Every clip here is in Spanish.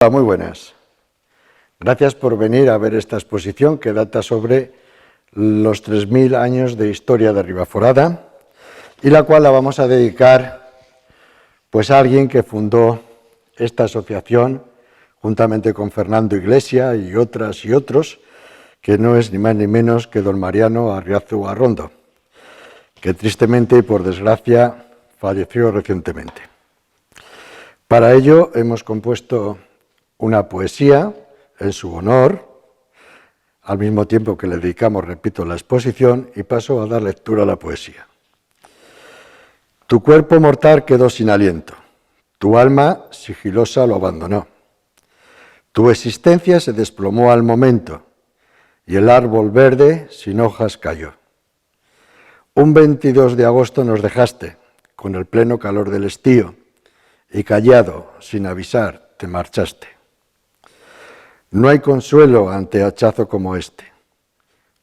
Hola, muy buenas. Gracias por venir a ver esta exposición que data sobre los 3000 años de historia de Ribaforada y la cual la vamos a dedicar pues a alguien que fundó esta asociación juntamente con Fernando Iglesia y otras y otros, que no es ni más ni menos que don Mariano Arriazu Arrondo, que tristemente y por desgracia falleció recientemente. Para ello hemos compuesto una poesía en su honor, al mismo tiempo que le dedicamos, repito, la exposición, y paso a dar lectura a la poesía. Tu cuerpo mortal quedó sin aliento, tu alma sigilosa lo abandonó, tu existencia se desplomó al momento y el árbol verde sin hojas cayó. Un 22 de agosto nos dejaste, con el pleno calor del estío, y callado, sin avisar, te marchaste. No hay consuelo ante hachazo como este.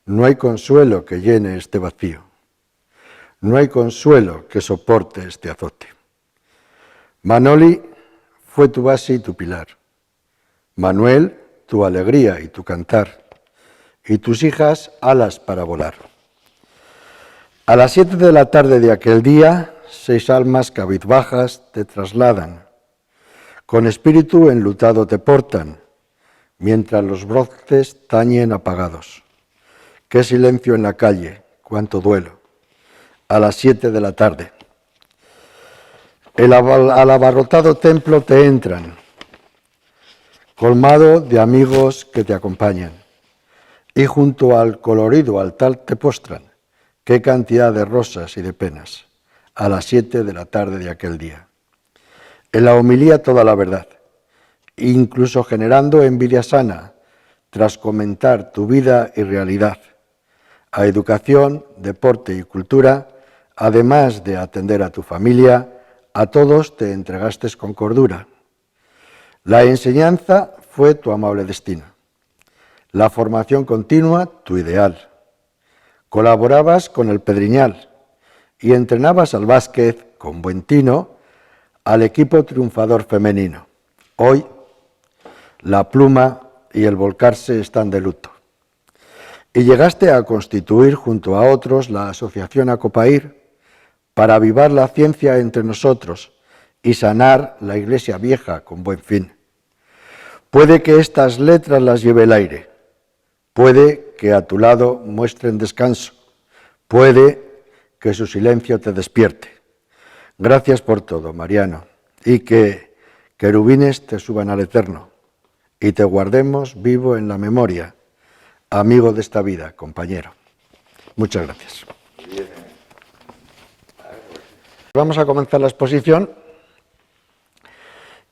No hay consuelo que llene este vacío. No hay consuelo que soporte este azote. Manoli fue tu base y tu pilar. Manuel, tu alegría y tu cantar. Y tus hijas, alas para volar. A las 7 de la tarde de aquel día, 6 almas cabizbajas te trasladan. Con espíritu enlutado te portan, mientras los broces tañen apagados. Qué silencio en la calle, cuánto duelo. A las 7 de la tarde. Al abarrotado templo te entran, colmado de amigos que te acompañan, y junto al colorido altar te postran. Qué cantidad de rosas y de penas. A las 7 de la tarde de aquel día. En la homilía toda la verdad, incluso generando envidia sana, tras comentar tu vida y realidad. A educación, deporte y cultura, además de atender a tu familia, a todos te entregaste con cordura. La enseñanza fue tu amable destino. La formación continua, tu ideal. Colaborabas con el Pedriñal y entrenabas al básquet con buen tino al equipo triunfador femenino. Hoy, la pluma y el volcarse están de luto. Y llegaste a constituir junto a otros la asociación Acopair para avivar la ciencia entre nosotros y sanar la iglesia vieja con buen fin. Puede que estas letras las lleve el aire, puede que a tu lado muestren descanso, puede que su silencio te despierte. Gracias por todo, Mariano, y que querubines te suban al eterno y te guardemos vivo en la memoria, amigo de esta vida, compañero. Muchas gracias. Vamos a comenzar la exposición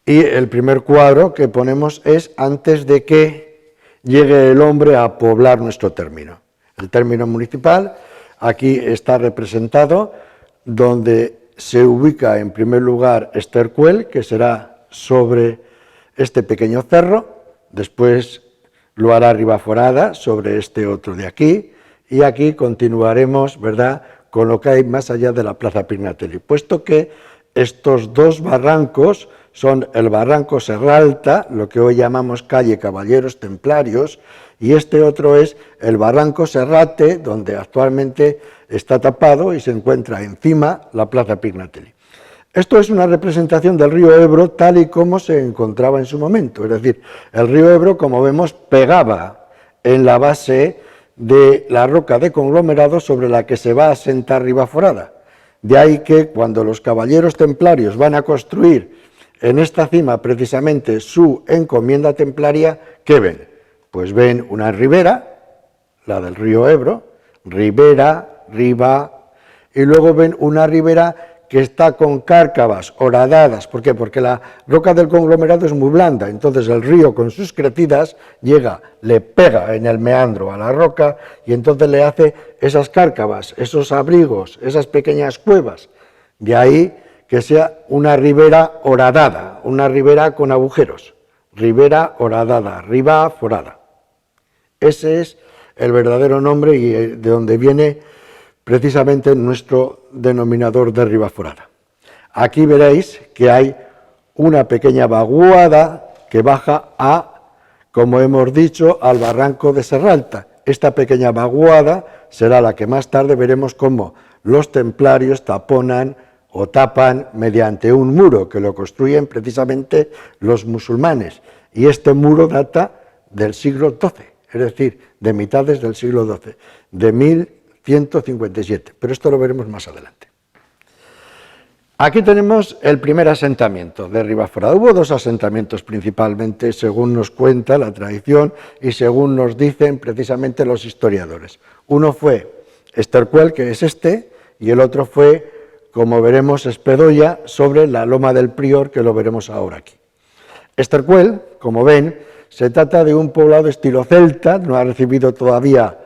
y el primer cuadro que ponemos es antes de que llegue el hombre a poblar nuestro término. El término municipal aquí está representado donde se ubica en primer lugar Estercuel, que será sobre este pequeño cerro, después lo hará Ribaforada sobre este otro de aquí, y aquí continuaremos, ¿verdad?, con lo que hay más allá de la Plaza Pignatelli, puesto que estos dos barrancos son el barranco Serralta, lo que hoy llamamos calle Caballeros Templarios, y este otro es el barranco Serrate, donde actualmente está tapado y se encuentra encima la Plaza Pignatelli. Esto es una representación del río Ebro tal y como se encontraba en su momento, es decir, el río Ebro, como vemos, pegaba en la base de la roca de conglomerado sobre la que se va a asentar Ribaforada. De ahí que cuando los caballeros templarios van a construir en esta cima precisamente su encomienda templaria, ¿qué ven? Pues ven una ribera, la del río Ebro, ribera, riba, y luego ven una ribera que está con cárcavas horadadas. ¿Por qué? Porque la roca del conglomerado es muy blanda, entonces el río con sus crecidas llega, le pega en el meandro a la roca y entonces le hace esas cárcavas, esos abrigos, esas pequeñas cuevas. De ahí que sea una ribera horadada, una ribera con agujeros, ribera horadada, riba forada. Ese es el verdadero nombre y de donde viene precisamente nuestro denominador de Ribaforada. Aquí veréis que hay una pequeña vaguada que baja a, como hemos dicho, al barranco de Serralta. Esta pequeña vaguada será la que más tarde veremos cómo los templarios taponan o tapan mediante un muro que lo construyen precisamente los musulmanes. Y este muro data del siglo XII, es decir, de mitades del siglo XII, de 1157. Pero esto lo veremos más adelante. Aquí tenemos el primer asentamiento de Ribaforada. Hubo dos asentamientos principalmente, según nos cuenta la tradición y según nos dicen precisamente los historiadores. Uno fue Estercuel, que es este, y el otro fue, como veremos, Espedoya, sobre la Loma del Prior, que lo veremos ahora aquí. Estercuel, como ven, se trata de un poblado estilo celta, no ha recibido todavía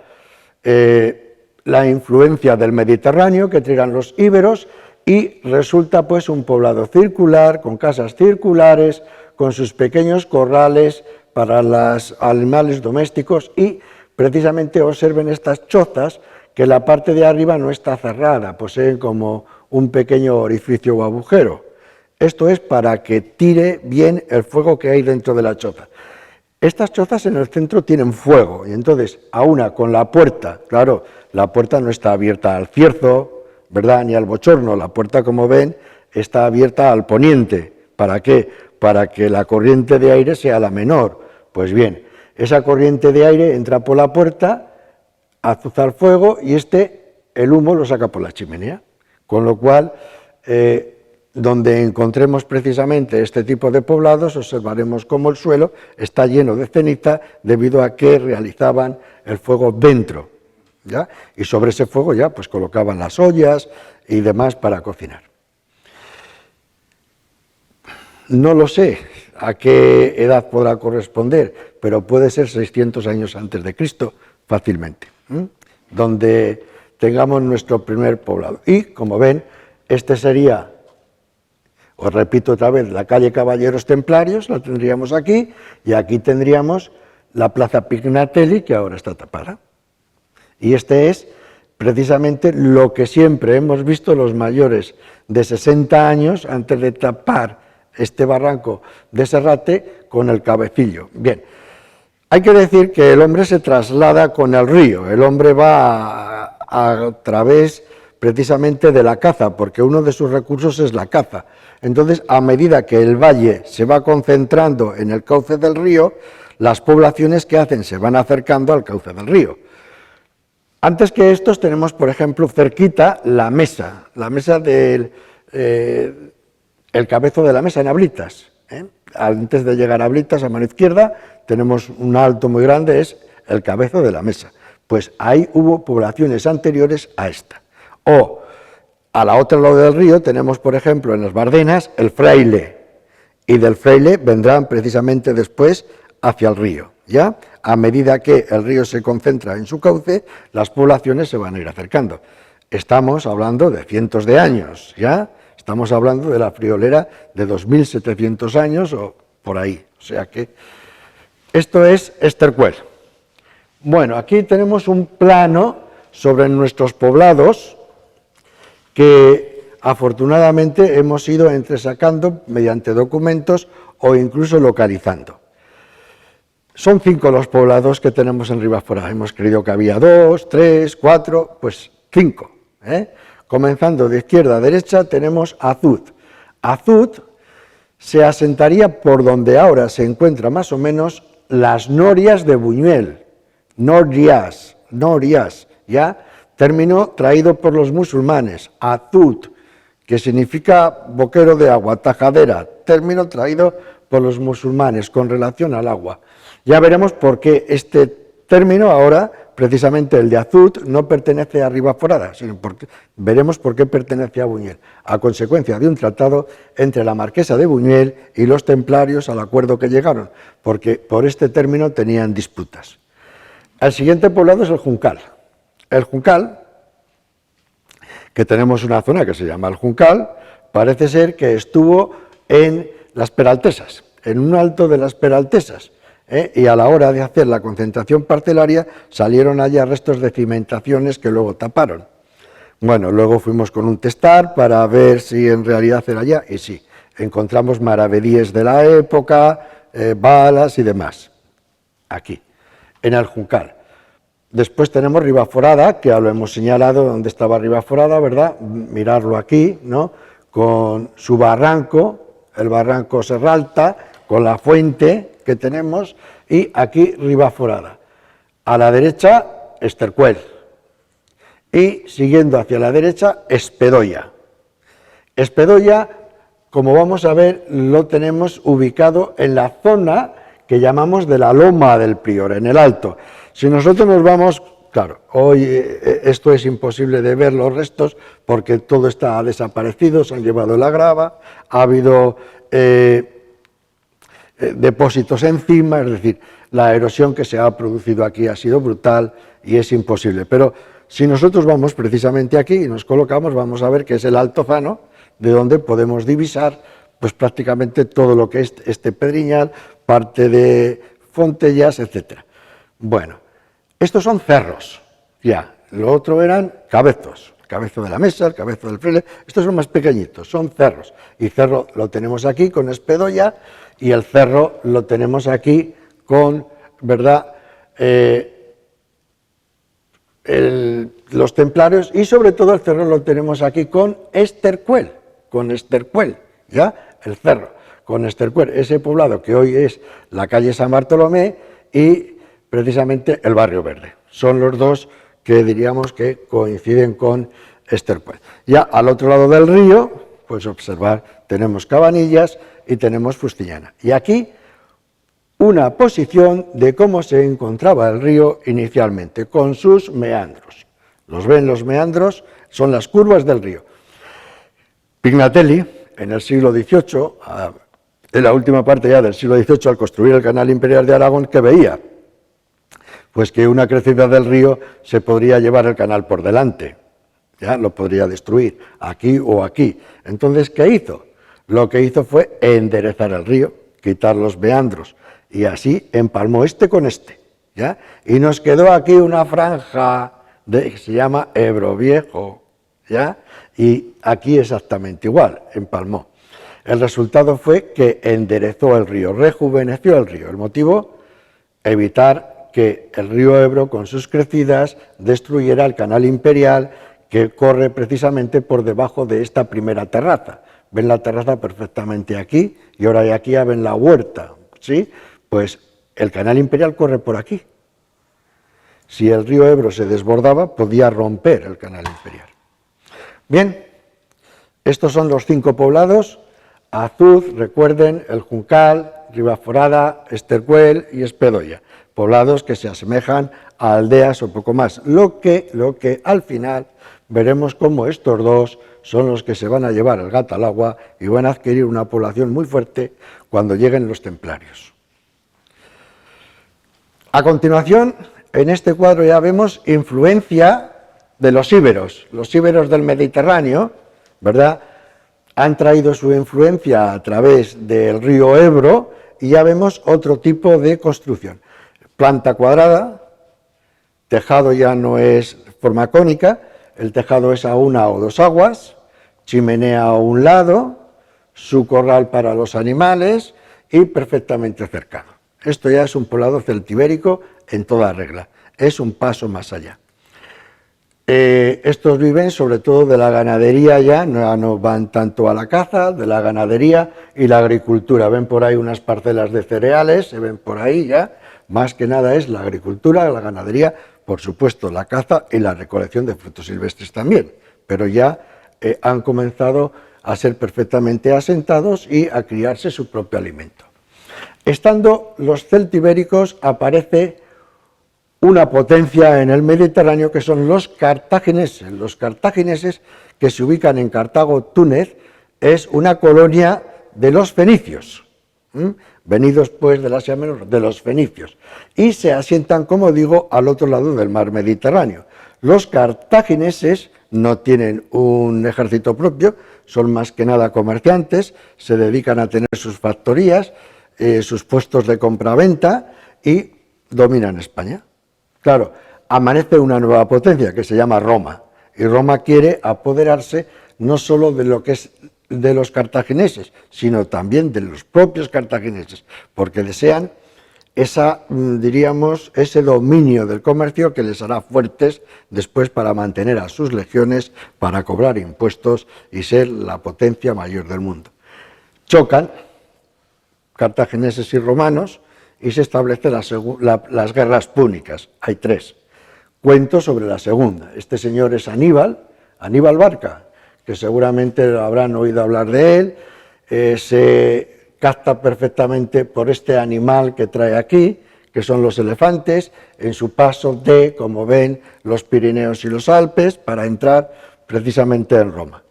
la influencia del Mediterráneo que traerán los íberos, y resulta pues un poblado circular, con casas circulares, con sus pequeños corrales para los animales domésticos, y precisamente observen estas chozas, que la parte de arriba no está cerrada, poseen como un pequeño orificio o agujero. Esto es para que tire bien el fuego que hay dentro de la choza. Estas chozas en el centro tienen fuego, y entonces, a una con la puerta, claro, la puerta no está abierta al cierzo, ¿verdad?, ni al bochorno. La puerta, como ven, está abierta al poniente. ¿Para qué? Para que la corriente de aire sea la menor. Pues bien, esa corriente de aire entra por la puerta, azuza el fuego y el humo lo saca por la chimenea. Con lo cual, donde encontremos precisamente este tipo de poblados, observaremos cómo el suelo está lleno de ceniza debido a que realizaban el fuego dentro, ¿ya? Y sobre ese fuego ya pues colocaban las ollas y demás para cocinar. No lo sé a qué edad podrá corresponder, pero puede ser 600 años antes de Cristo fácilmente, donde tengamos nuestro primer poblado. Y, como ven, este sería, os repito otra vez, la calle Caballeros Templarios, la tendríamos aquí, y aquí tendríamos la Plaza Pignatelli, que ahora está tapada. Y este es precisamente lo que siempre hemos visto los mayores de 60 años antes de tapar este barranco de Serrate con el cabecillo. Bien, hay que decir que el hombre se traslada con el río, el hombre va a través precisamente de la caza, porque uno de sus recursos es la caza. Entonces, a medida que el valle se va concentrando en el cauce del río, las poblaciones que hacen se van acercando al cauce del río. Antes que estos tenemos, por ejemplo, cerquita la mesa del el cabezo de la mesa en Ablitas. Antes de llegar a Ablitas, a mano izquierda, tenemos un alto muy grande, es el cabezo de la mesa. Pues ahí hubo poblaciones anteriores a esta. O a la otra lado del río tenemos, por ejemplo, en las Bardenas, el Fraile, y del Fraile vendrán precisamente después hacia el río, ¿ya? A medida que el río se concentra en su cauce, las poblaciones se van a ir acercando. Estamos hablando de cientos de años, ¿ya? Estamos hablando de la friolera de 2700 años o por ahí. O sea que esto es Estercuel. Bueno, aquí tenemos un plano sobre nuestros poblados que afortunadamente hemos ido entresacando mediante documentos o incluso localizando. Son 5 los poblados que tenemos en Ribaforada. Hemos creído que había 2, 3, 4, pues 5. Comenzando de izquierda a derecha tenemos Azud. Azud se asentaría por donde ahora se encuentra más o menos las norias de Buñuel. Norias, ¿ya? Término traído por los musulmanes. Azud, que significa boquero de agua, tajadera. Término traído por los musulmanes con relación al agua. Ya veremos por qué este término ahora, precisamente el de Azud, no pertenece a Ribaforada, sino porque veremos por qué pertenece a Buñuel, a consecuencia de un tratado entre la marquesa de Buñuel y los templarios al acuerdo que llegaron, porque por este término tenían disputas. El siguiente poblado es el Juncal. El Juncal, que tenemos una zona que se llama el Juncal, parece ser que estuvo en las Peraltesas, en un alto de las Peraltesas, y a la hora de hacer la concentración parcelaria salieron allá restos de cimentaciones que luego taparon. Bueno, luego fuimos con un testar para ver si en realidad era allá, y sí, encontramos maravedíes de la época, balas y demás. Aquí, en el Juncal. Después tenemos Ribaforada, que ya lo hemos señalado, donde estaba Ribaforada, ¿verdad? Mirarlo aquí, ¿no? Con su barranco, el barranco Serralta, con la fuente que tenemos, y aquí Ribaforada. A la derecha, Estercuel. Y siguiendo hacia la derecha, Espedoya. Espedoya, como vamos a ver, lo tenemos ubicado en la zona que llamamos de la Loma del Prior, en el Alto. Si nosotros nos vamos, claro, hoy esto es imposible de ver los restos porque todo está desaparecido, se han llevado la grava, ha habido depósitos encima, es decir, la erosión que se ha producido aquí ha sido brutal y es imposible. Pero si nosotros vamos precisamente aquí y nos colocamos, vamos a ver que es el Altozano, de donde podemos divisar pues prácticamente todo lo que es este Pedriñal, parte de Fontellas, etc. Bueno, estos son cerros, ya, lo otro eran cabezos, el cabezo de la Mesa, el cabezo del Fraile, estos son más pequeñitos, son cerros, y cerro lo tenemos aquí con Espedoya, y el cerro lo tenemos aquí con, ¿verdad?, los templarios, y sobre todo el cerro lo tenemos aquí con Estercuel, ¿ya?, el cerro, con Estercuel, ese poblado que hoy es la calle San Bartolomé y precisamente el Barrio Verde. Son los dos que diríamos que coinciden con Estercuel. Ya al otro lado del río, pues observar, tenemos Cabanillas y tenemos Fustiñana. Y aquí una posición de cómo se encontraba el río inicialmente, con sus meandros. Los ven los meandros, son las curvas del río. Pignatelli, en el siglo XVIII, en la última parte ya del siglo XVIII, al construir el Canal Imperial de Aragón, ¿qué veía? Pues que una crecida del río se podría llevar el canal por delante, ya lo podría destruir, aquí o aquí. Entonces, ¿qué hizo? Lo que hizo fue enderezar el río, quitar los meandros, y así empalmó este con este, ¿ya? Y nos quedó aquí una franja que se llama Ebro Viejo, ¿ya? Y aquí exactamente igual, empalmó. El resultado fue que enderezó el río, rejuveneció el río. El motivo, evitar que el río Ebro, con sus crecidas, destruyera el canal imperial que corre precisamente por debajo de esta primera terraza. Ven la terraza perfectamente aquí, y ahora de aquí ya ven la huerta, ¿sí? Pues el canal imperial corre por aquí. Si el río Ebro se desbordaba, podía romper el canal imperial. Bien, estos son los 5 poblados: Azuz, recuerden, el Juncal, Ribaforada, Estercuel y Espedoya. Poblados que se asemejan a aldeas o poco más. Lo que al final veremos cómo estos dos son los que se van a llevar el gato al agua y van a adquirir una población muy fuerte cuando lleguen los templarios. A continuación, en este cuadro ya vemos influencia de los íberos del Mediterráneo, ¿verdad? Han traído su influencia a través del río Ebro y ya vemos otro tipo de construcción. Planta cuadrada, tejado ya no es forma cónica, el tejado es a una o dos aguas, chimenea a un lado, su corral para los animales y perfectamente cercado. Esto ya es un poblado celtibérico en toda regla, es un paso más allá. Estos viven sobre todo de la ganadería ya, no van tanto a la caza, de la ganadería y la agricultura. Ven por ahí unas parcelas de cereales, se ven por ahí ya, más que nada es la agricultura, la ganadería, por supuesto la caza y la recolección de frutos silvestres también, pero ya han comenzado a ser perfectamente asentados y a criarse su propio alimento. Estando los celtibéricos aparece una potencia en el Mediterráneo que son los cartagineses. Los cartagineses, que se ubican en Cartago, Túnez, es una colonia de los fenicios, venidos pues del Asia Menor, de los fenicios, y se asientan, como digo, al otro lado del mar Mediterráneo. Los cartagineses no tienen un ejército propio, son más que nada comerciantes, se dedican a tener sus factorías, sus puestos de compra-venta y dominan España. Claro, amanece una nueva potencia que se llama Roma, y Roma quiere apoderarse no solo de lo que es de los cartagineses, sino también de los propios cartagineses, porque desean diríamos, ese dominio del comercio que les hará fuertes después para mantener a sus legiones, para cobrar impuestos y ser la potencia mayor del mundo. Chocan cartagineses y romanos y se establecen las guerras púnicas. Hay 3. Cuento sobre la segunda. Este señor es Aníbal Barca, que seguramente habrán oído hablar de él. Se capta perfectamente por este animal que trae aquí, que son los elefantes, en su paso de, como ven, los Pirineos y los Alpes, para entrar precisamente en Roma.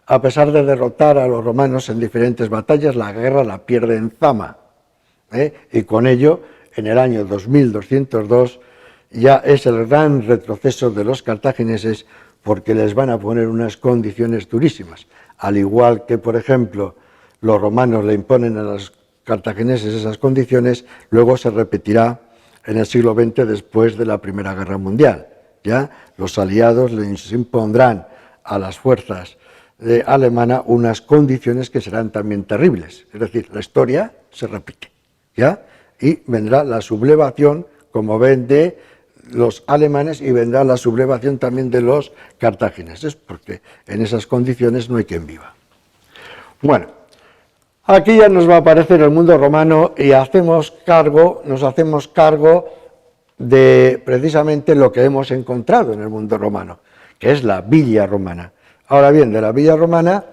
A pesar de derrotar a los romanos en diferentes batallas, la guerra la pierde en Zama, y con ello, en el año 2202, ya es el gran retroceso de los cartagineses, porque les van a poner unas condiciones durísimas, al igual que, por ejemplo, los romanos le imponen a los cartagineses esas condiciones, luego se repetirá en el siglo XX después de la Primera Guerra Mundial. ¿Ya? Los aliados les impondrán a las fuerzas alemanas unas condiciones que serán también terribles. Es decir, la historia se repite. ¿Ya? Y vendrá la sublevación, como ven, de los alemanes y vendrá la sublevación también de los cartagineses, porque en esas condiciones no hay quien viva. Bueno, aquí ya nos va a aparecer el mundo romano y nos hacemos cargo de precisamente lo que hemos encontrado en el mundo romano, que es la villa romana. Ahora bien, de la villa romana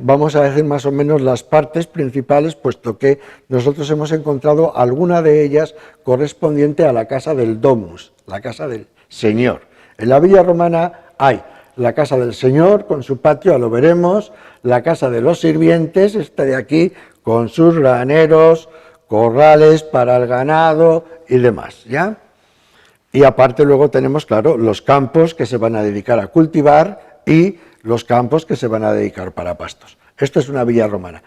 vamos a decir más o menos las partes principales, puesto que nosotros hemos encontrado alguna de ellas correspondiente a la casa del domus, la casa del señor. En la villa romana hay la casa del señor con su patio, ya lo veremos, la casa de los sirvientes, esta de aquí, con sus graneros, corrales para el ganado y demás, ¿ya? Y aparte luego tenemos, claro, los campos que se van a dedicar a cultivar y los campos que se van a dedicar para pastos. Esto es una villa romana.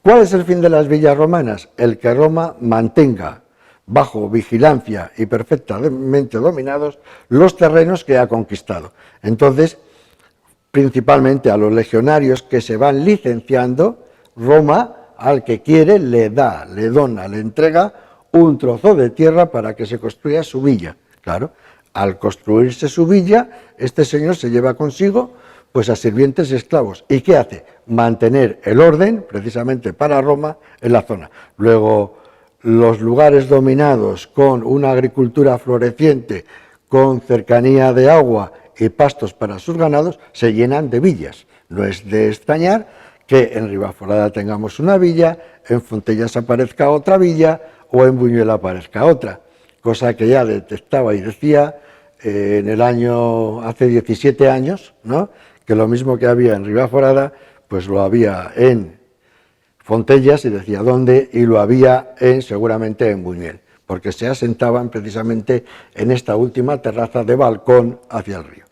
¿Cuál es el fin de las villas romanas? El que Roma mantenga bajo vigilancia y perfectamente dominados los terrenos que ha conquistado. Entonces, principalmente a los legionarios que se van licenciando, Roma, al que quiere, le dona, le entrega un trozo de tierra para que se construya su villa. Claro, al construirse su villa, este señor se lleva consigo pues a sirvientes y esclavos. ¿Y qué hace? Mantener el orden, precisamente para Roma, en la zona. Luego, los lugares dominados con una agricultura floreciente, con cercanía de agua y pastos para sus ganados, se llenan de villas. No es de extrañar que en Ribaforada tengamos una villa, en Fontellas aparezca otra villa o en Buñuel aparezca otra, cosa que ya detectaba y decía en el año, hace 17 años, ¿no?, que lo mismo que había en Ribaforada, pues lo había en Fontellas, y decía dónde, y lo había seguramente en Buñuel, porque se asentaban precisamente en esta última terraza de balcón hacia el río.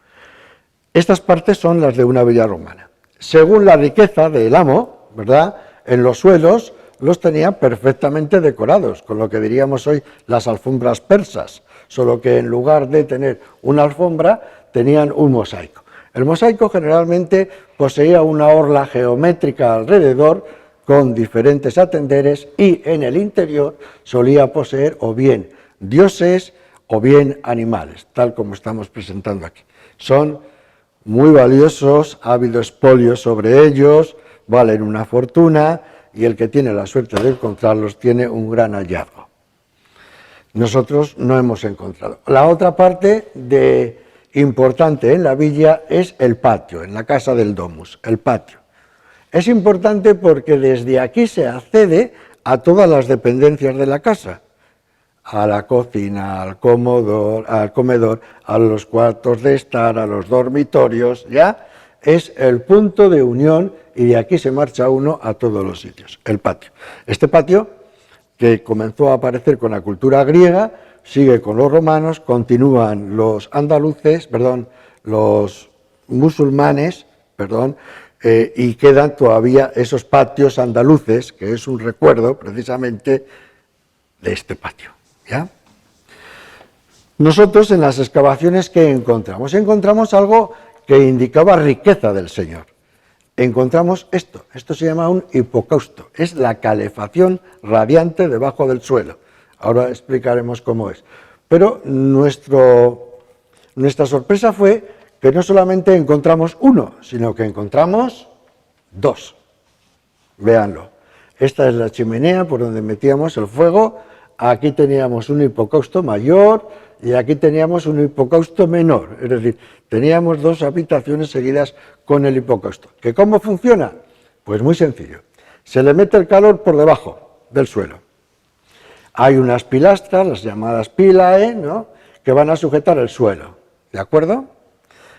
Estas partes son las de una villa romana. Según la riqueza del amo, ¿verdad?, en los suelos los tenía perfectamente decorados, con lo que diríamos hoy las alfombras persas, solo que en lugar de tener una alfombra, tenían un mosaico. El mosaico generalmente poseía una orla geométrica alrededor con diferentes atenderes y en el interior solía poseer o bien dioses o bien animales, tal como estamos presentando aquí. Son muy valiosos, ha habido expolios sobre ellos, valen una fortuna y el que tiene la suerte de encontrarlos tiene un gran hallazgo. Nosotros no hemos encontrado. La otra parte importante en la villa es el patio, en la casa del domus, el patio. Es importante porque desde aquí se accede a todas las dependencias de la casa, a la cocina, al comedor, a los cuartos de estar, a los dormitorios, ¿ya? Es el punto de unión y de aquí se marcha uno a todos los sitios, el patio. Este patio, que comenzó a aparecer con la cultura griega, sigue con los romanos, continúan los los musulmanes, y quedan todavía esos patios andaluces, que es un recuerdo precisamente de este patio, ¿ya? Nosotros en las excavaciones, ¿qué encontramos? Encontramos algo que indicaba riqueza del señor. encontramos esto. Esto se llama un hipocausto. Es la calefacción radiante debajo del suelo. Ahora explicaremos cómo es. Pero nuestra sorpresa fue que no solamente encontramos uno, sino que encontramos dos. Véanlo. Esta es la chimenea por donde metíamos el fuego. Aquí teníamos un hipocausto mayor y aquí teníamos un hipocausto menor. Es decir, teníamos dos habitaciones seguidas con el hipocausto. ¿Que cómo funciona? Pues muy sencillo. Se le mete el calor por debajo del suelo. Hay unas pilastras, las llamadas pilae, ¿no?, que van a sujetar el suelo. ¿De acuerdo?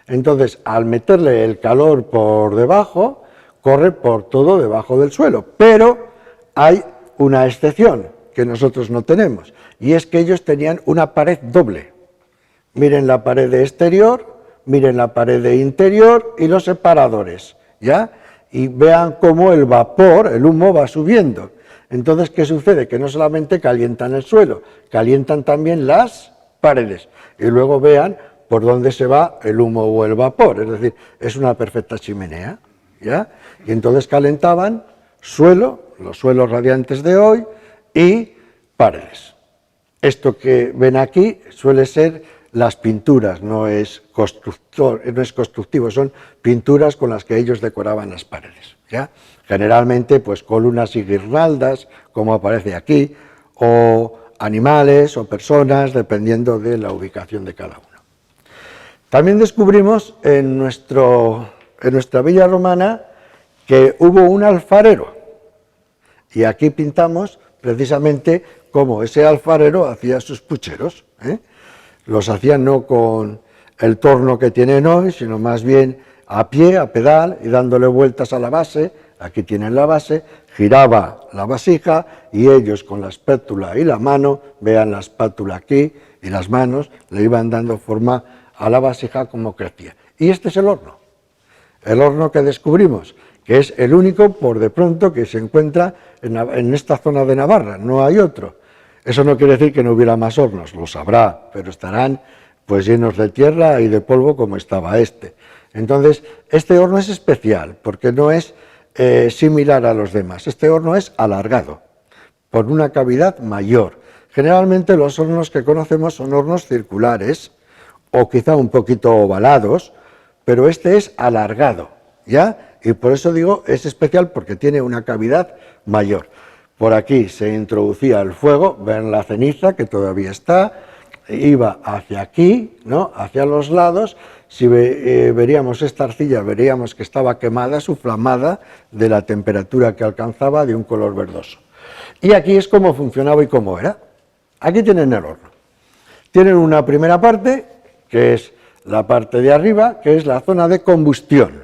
Entonces, al meterle el calor por debajo, corre por todo debajo del suelo. Pero hay una excepción que nosotros no tenemos, y es que ellos tenían una pared doble. Miren la pared exterior, miren la pared interior y los separadores, ¿ya? Y vean cómo el vapor, el humo va subiendo. Entonces, ¿qué sucede? Que no solamente calientan el suelo, calientan también las paredes. Y luego vean por dónde se va el humo o el vapor. Es decir, es una perfecta chimenea, ¿ya? Y entonces calentaban suelo, los suelos radiantes de hoy, y paredes. Esto que ven aquí suele ser las pinturas, no es constructivo, son pinturas con las que ellos decoraban las paredes, ¿ya? Generalmente, pues columnas y guirnaldas, como aparece aquí, o animales o personas, dependiendo de la ubicación de cada uno. También descubrimos en nuestra villa romana que hubo un alfarero, y aquí pintamos precisamente cómo ese alfarero hacía sus pucheros, ¿eh? Los hacía no con el torno que tienen hoy, sino más bien a pie, a pedal, y dándole vueltas a la base. Aquí tienen la base, giraba la vasija y ellos con la espátula y la mano, vean la espátula aquí y las manos, le iban dando forma a la vasija como crecía. Y este es el horno que descubrimos, que es el único por de pronto que se encuentra en esta zona de Navarra, no hay otro. Eso no quiere decir que no hubiera más hornos, los habrá, pero estarán pues llenos de tierra y de polvo como estaba este. Entonces, este horno es especial porque no es similar a los demás. Este horno es alargado, por una cavidad mayor. Generalmente los hornos que conocemos son hornos circulares o quizá un poquito ovalados, pero este es alargado, ¿ya? Y por eso digo, es especial porque tiene una cavidad mayor. Por aquí se introducía el fuego, ven la ceniza que todavía está, iba hacia aquí, ¿no?, hacia los lados. Si veríamos esta arcilla, veríamos que estaba quemada, suflamada de la temperatura que alcanzaba, de un color verdoso. Y aquí es cómo funcionaba y cómo era. Aquí tienen el horno. Tienen una primera parte, que es la parte de arriba, que es la zona de combustión,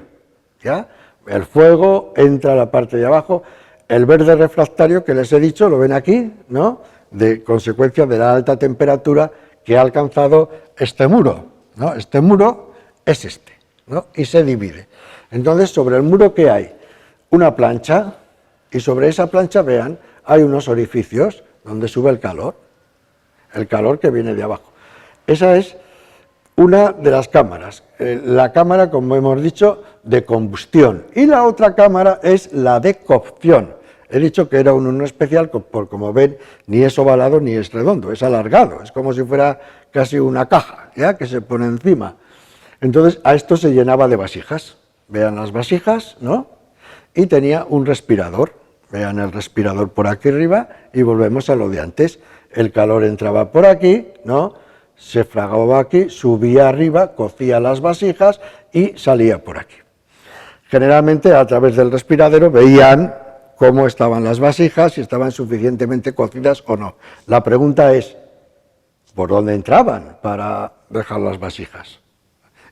¿ya? El fuego entra a la parte de abajo. El verde refractario que les he dicho, lo ven aquí, ¿no?, de consecuencia de la alta temperatura que ha alcanzado este muro, ¿no? Este muro es este, ¿no?, y se divide. Entonces, sobre el muro, ¿qué hay? Una plancha, y sobre esa plancha, vean, hay unos orificios donde sube el calor que viene de abajo. Esa es una de las cámaras, la cámara, como hemos dicho, de combustión, y la otra cámara es la de cocción. He dicho que era un horno especial, por como ven, ni es ovalado ni es redondo, es alargado, es como si fuera casi una caja, ¿ya?, que se pone encima. Entonces, a esto se llenaba de vasijas. Vean las vasijas, ¿no? Y tenía un respirador. Vean el respirador por aquí arriba y volvemos a lo de antes. El calor entraba por aquí, ¿no?, se fragaba aquí, subía arriba, cocía las vasijas y salía por aquí. Generalmente, a través del respiradero veían cómo estaban las vasijas, si estaban suficientemente cocidas o no. La pregunta es, ¿por dónde entraban para dejar las vasijas?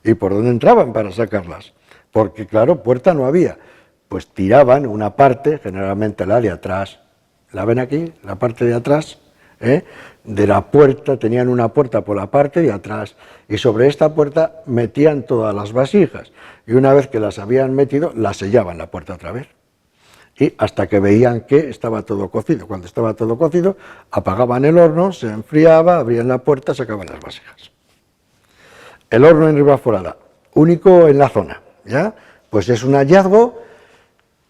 ¿Y por dónde entraban para sacarlas? Porque, claro, puerta no había. Pues tiraban una parte, generalmente la de atrás, ¿la ven aquí? La parte de atrás, de la puerta, tenían una puerta por la parte de atrás, y sobre esta puerta metían todas las vasijas, y una vez que las habían metido, las sellaban la puerta otra vez. Y hasta que veían que estaba todo cocido. Cuando estaba todo cocido, apagaban el horno, se enfriaba, abrían la puerta, sacaban las vasijas. El horno en Ribaforada, único en la zona, ¿ya? Pues es un hallazgo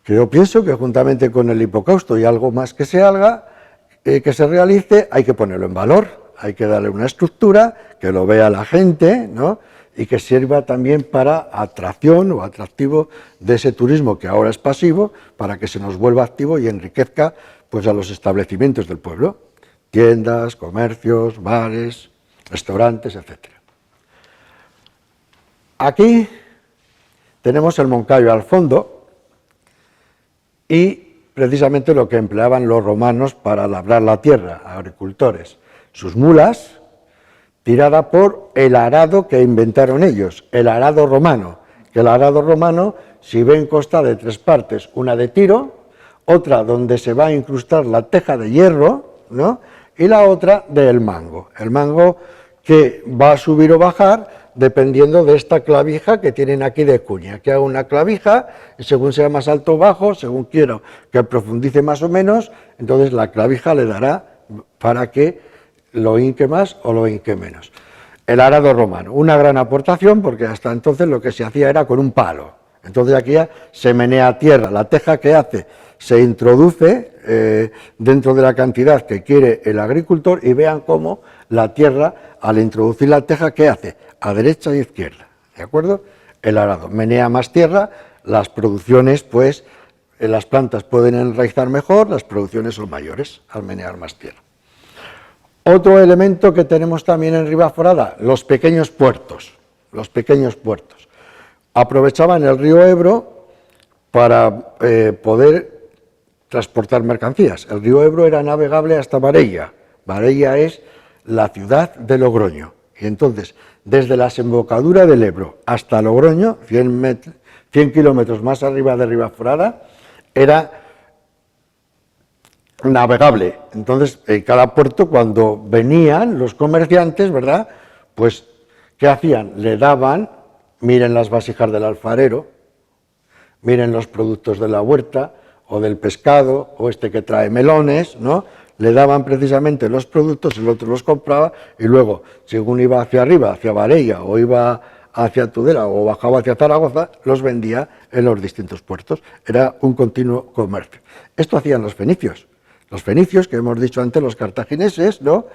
que yo pienso que juntamente con el hipocausto y algo más que se haga, que se realice, hay que ponerlo en valor, hay que darle una estructura, que lo vea la gente, ¿no? Y que sirva también para atracción o atractivo de ese turismo que ahora es pasivo, para que se nos vuelva activo y enriquezca pues a los establecimientos del pueblo, tiendas, comercios, bares, restaurantes, etc. Aquí tenemos el Moncayo al fondo y precisamente lo que empleaban los romanos para labrar la tierra, agricultores, sus mulas, tirada por el arado que inventaron ellos, el arado romano, que el arado romano, si ven, consta de 3 partes, una de tiro, otra donde se va a incrustar la teja de hierro, ¿no? Y la otra del mango, el mango que va a subir o bajar dependiendo de esta clavija que tienen aquí de cuña, que haga una clavija, y según sea más alto o bajo, según quiero que profundice más o menos, entonces la clavija le dará para que lo hinque más o lo hinque menos. El arado romano, una gran aportación porque hasta entonces lo que se hacía era con un palo. Entonces aquí ya se menea tierra, la teja que hace se introduce dentro de la cantidad que quiere el agricultor y vean cómo la tierra, al introducir la teja, ¿qué hace? A derecha e izquierda, ¿de acuerdo? El arado menea más tierra, las producciones, pues, las plantas pueden enraizar mejor, las producciones son mayores al menear más tierra. Otro elemento que tenemos también en Ribaforada, los pequeños puertos. Los pequeños puertos. Aprovechaban el río Ebro para poder transportar mercancías. El río Ebro era navegable hasta Varella. Varella es la ciudad de Logroño. Y entonces, desde la desembocadura del Ebro hasta Logroño, 100 kilómetros más arriba de Ribaforada, era navegable. Entonces, en cada puerto, cuando venían los comerciantes, ¿verdad?, pues, ¿qué hacían? Le daban, miren las vasijas del alfarero, miren los productos de la huerta, o del pescado, o este que trae melones, ¿no? Le daban precisamente los productos, el otro los compraba, y luego, según iba hacia arriba, hacia Varella, o iba hacia Tudela, o bajaba hacia Zaragoza, los vendía en los distintos puertos. Era un continuo comercio. Esto hacían los fenicios. Los fenicios, que hemos dicho antes, los cartagineses, ¿no?,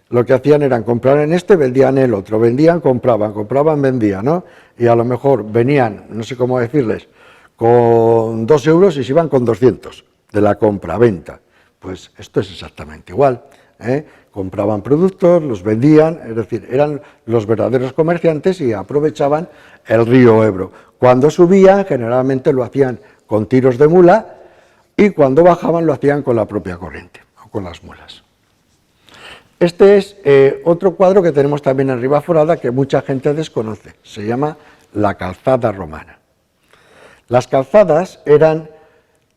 lo que hacían era comprar en este, vendían en el otro, vendían, compraban, vendían, ¿no? Y a lo mejor venían, no sé cómo decirles, con 2 euros y se iban con 200 de la compra-venta. Pues esto es exactamente igual, ¿eh? Compraban productos, los vendían, es decir, eran los verdaderos comerciantes y aprovechaban el río Ebro. Cuando subían, generalmente lo hacían con tiros de mula, y cuando bajaban lo hacían con la propia corriente, o con las mulas. Este es otro cuadro que tenemos también en Ribaforada que mucha gente desconoce, se llama la calzada romana. Las calzadas eran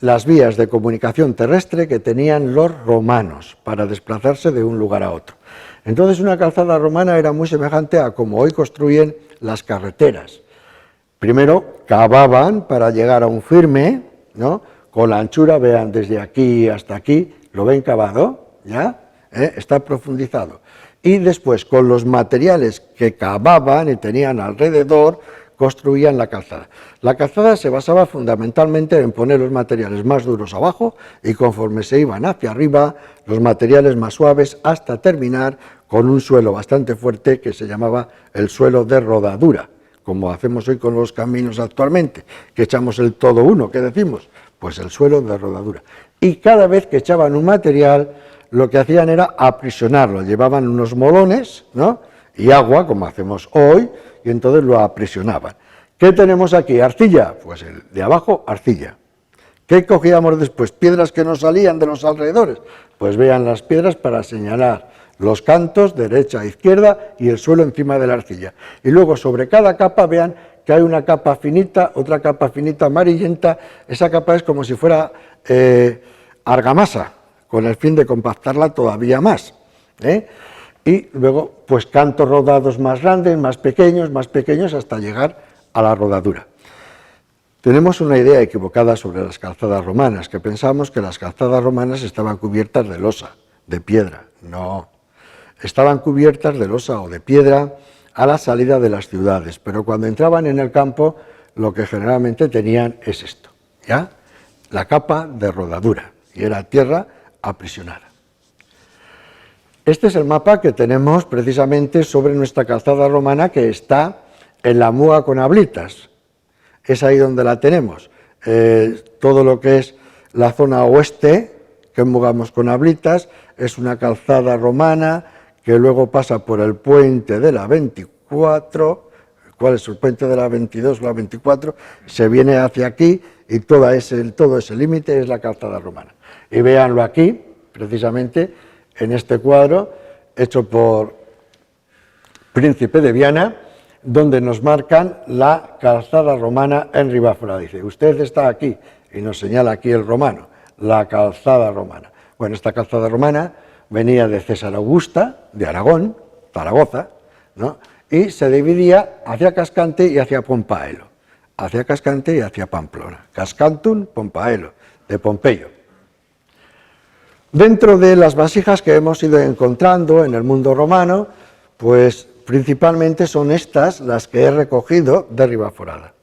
las vías de comunicación terrestre que tenían los romanos para desplazarse de un lugar a otro. Entonces una calzada romana era muy semejante a como hoy construyen las carreteras. Primero cavaban para llegar a un firme, ¿no?, con la anchura, vean, desde aquí hasta aquí, ¿lo ven cavado? ¿Ya? Está profundizado. Y después, con los materiales que cavaban y tenían alrededor, construían la calzada. La calzada se basaba fundamentalmente en poner los materiales más duros abajo y conforme se iban hacia arriba, los materiales más suaves, hasta terminar con un suelo bastante fuerte que se llamaba el suelo de rodadura, como hacemos hoy con los caminos actualmente, que echamos el todo uno, ¿qué decimos? Pues el suelo de rodadura. Y cada vez que echaban un material, lo que hacían era aprisionarlo, llevaban unos molones, ¿no?, y agua, como hacemos hoy, y entonces lo aprisionaban. ¿Qué tenemos aquí? Arcilla, pues el de abajo, arcilla. ¿Qué cogíamos después? Piedras que nos salían de los alrededores. Pues vean las piedras para señalar los cantos, derecha e izquierda, y el suelo encima de la arcilla. Y luego sobre cada capa, vean que hay una capa finita, otra capa finita amarillenta. Esa capa es como si fuera argamasa, con el fin de compactarla todavía más, y luego, pues cantos rodados más grandes, más pequeños, hasta llegar a la rodadura. Tenemos una idea equivocada sobre las calzadas romanas, que pensamos que las calzadas romanas estaban cubiertas de losa, de piedra. No, estaban cubiertas de losa o de piedra a la salida de las ciudades, pero cuando entraban en el campo, lo que generalmente tenían es esto, ¿ya? la capa de rodadura, y era tierra aprisionada. Este es el mapa que tenemos precisamente sobre nuestra calzada romana, que está en la Muga con Ablitas. Es ahí donde la tenemos. Todo lo que es la zona oeste, que es Mugamos con Ablitas, es una calzada romana que luego pasa por el puente de la 24, ¿cuál es el puente de la 22 o la 24? Se viene hacia aquí y todo ese límite es la calzada romana. Y véanlo aquí, precisamente, en este cuadro, hecho por Príncipe de Viana, donde nos marcan la calzada romana en Ribáfora. Dice, usted está aquí, y nos señala aquí el romano, la calzada romana. Bueno, esta calzada romana venía de César Augusta, de Aragón, Zaragoza, ¿no? Y se dividía hacia Cascante y hacia Pompaelo, hacia Cascante y hacia Pamplona. Cascantum, Pompaelo, de Pompeyo. Dentro de las vasijas que hemos ido encontrando en el mundo romano, pues principalmente son estas las que he recogido de Ribaforada.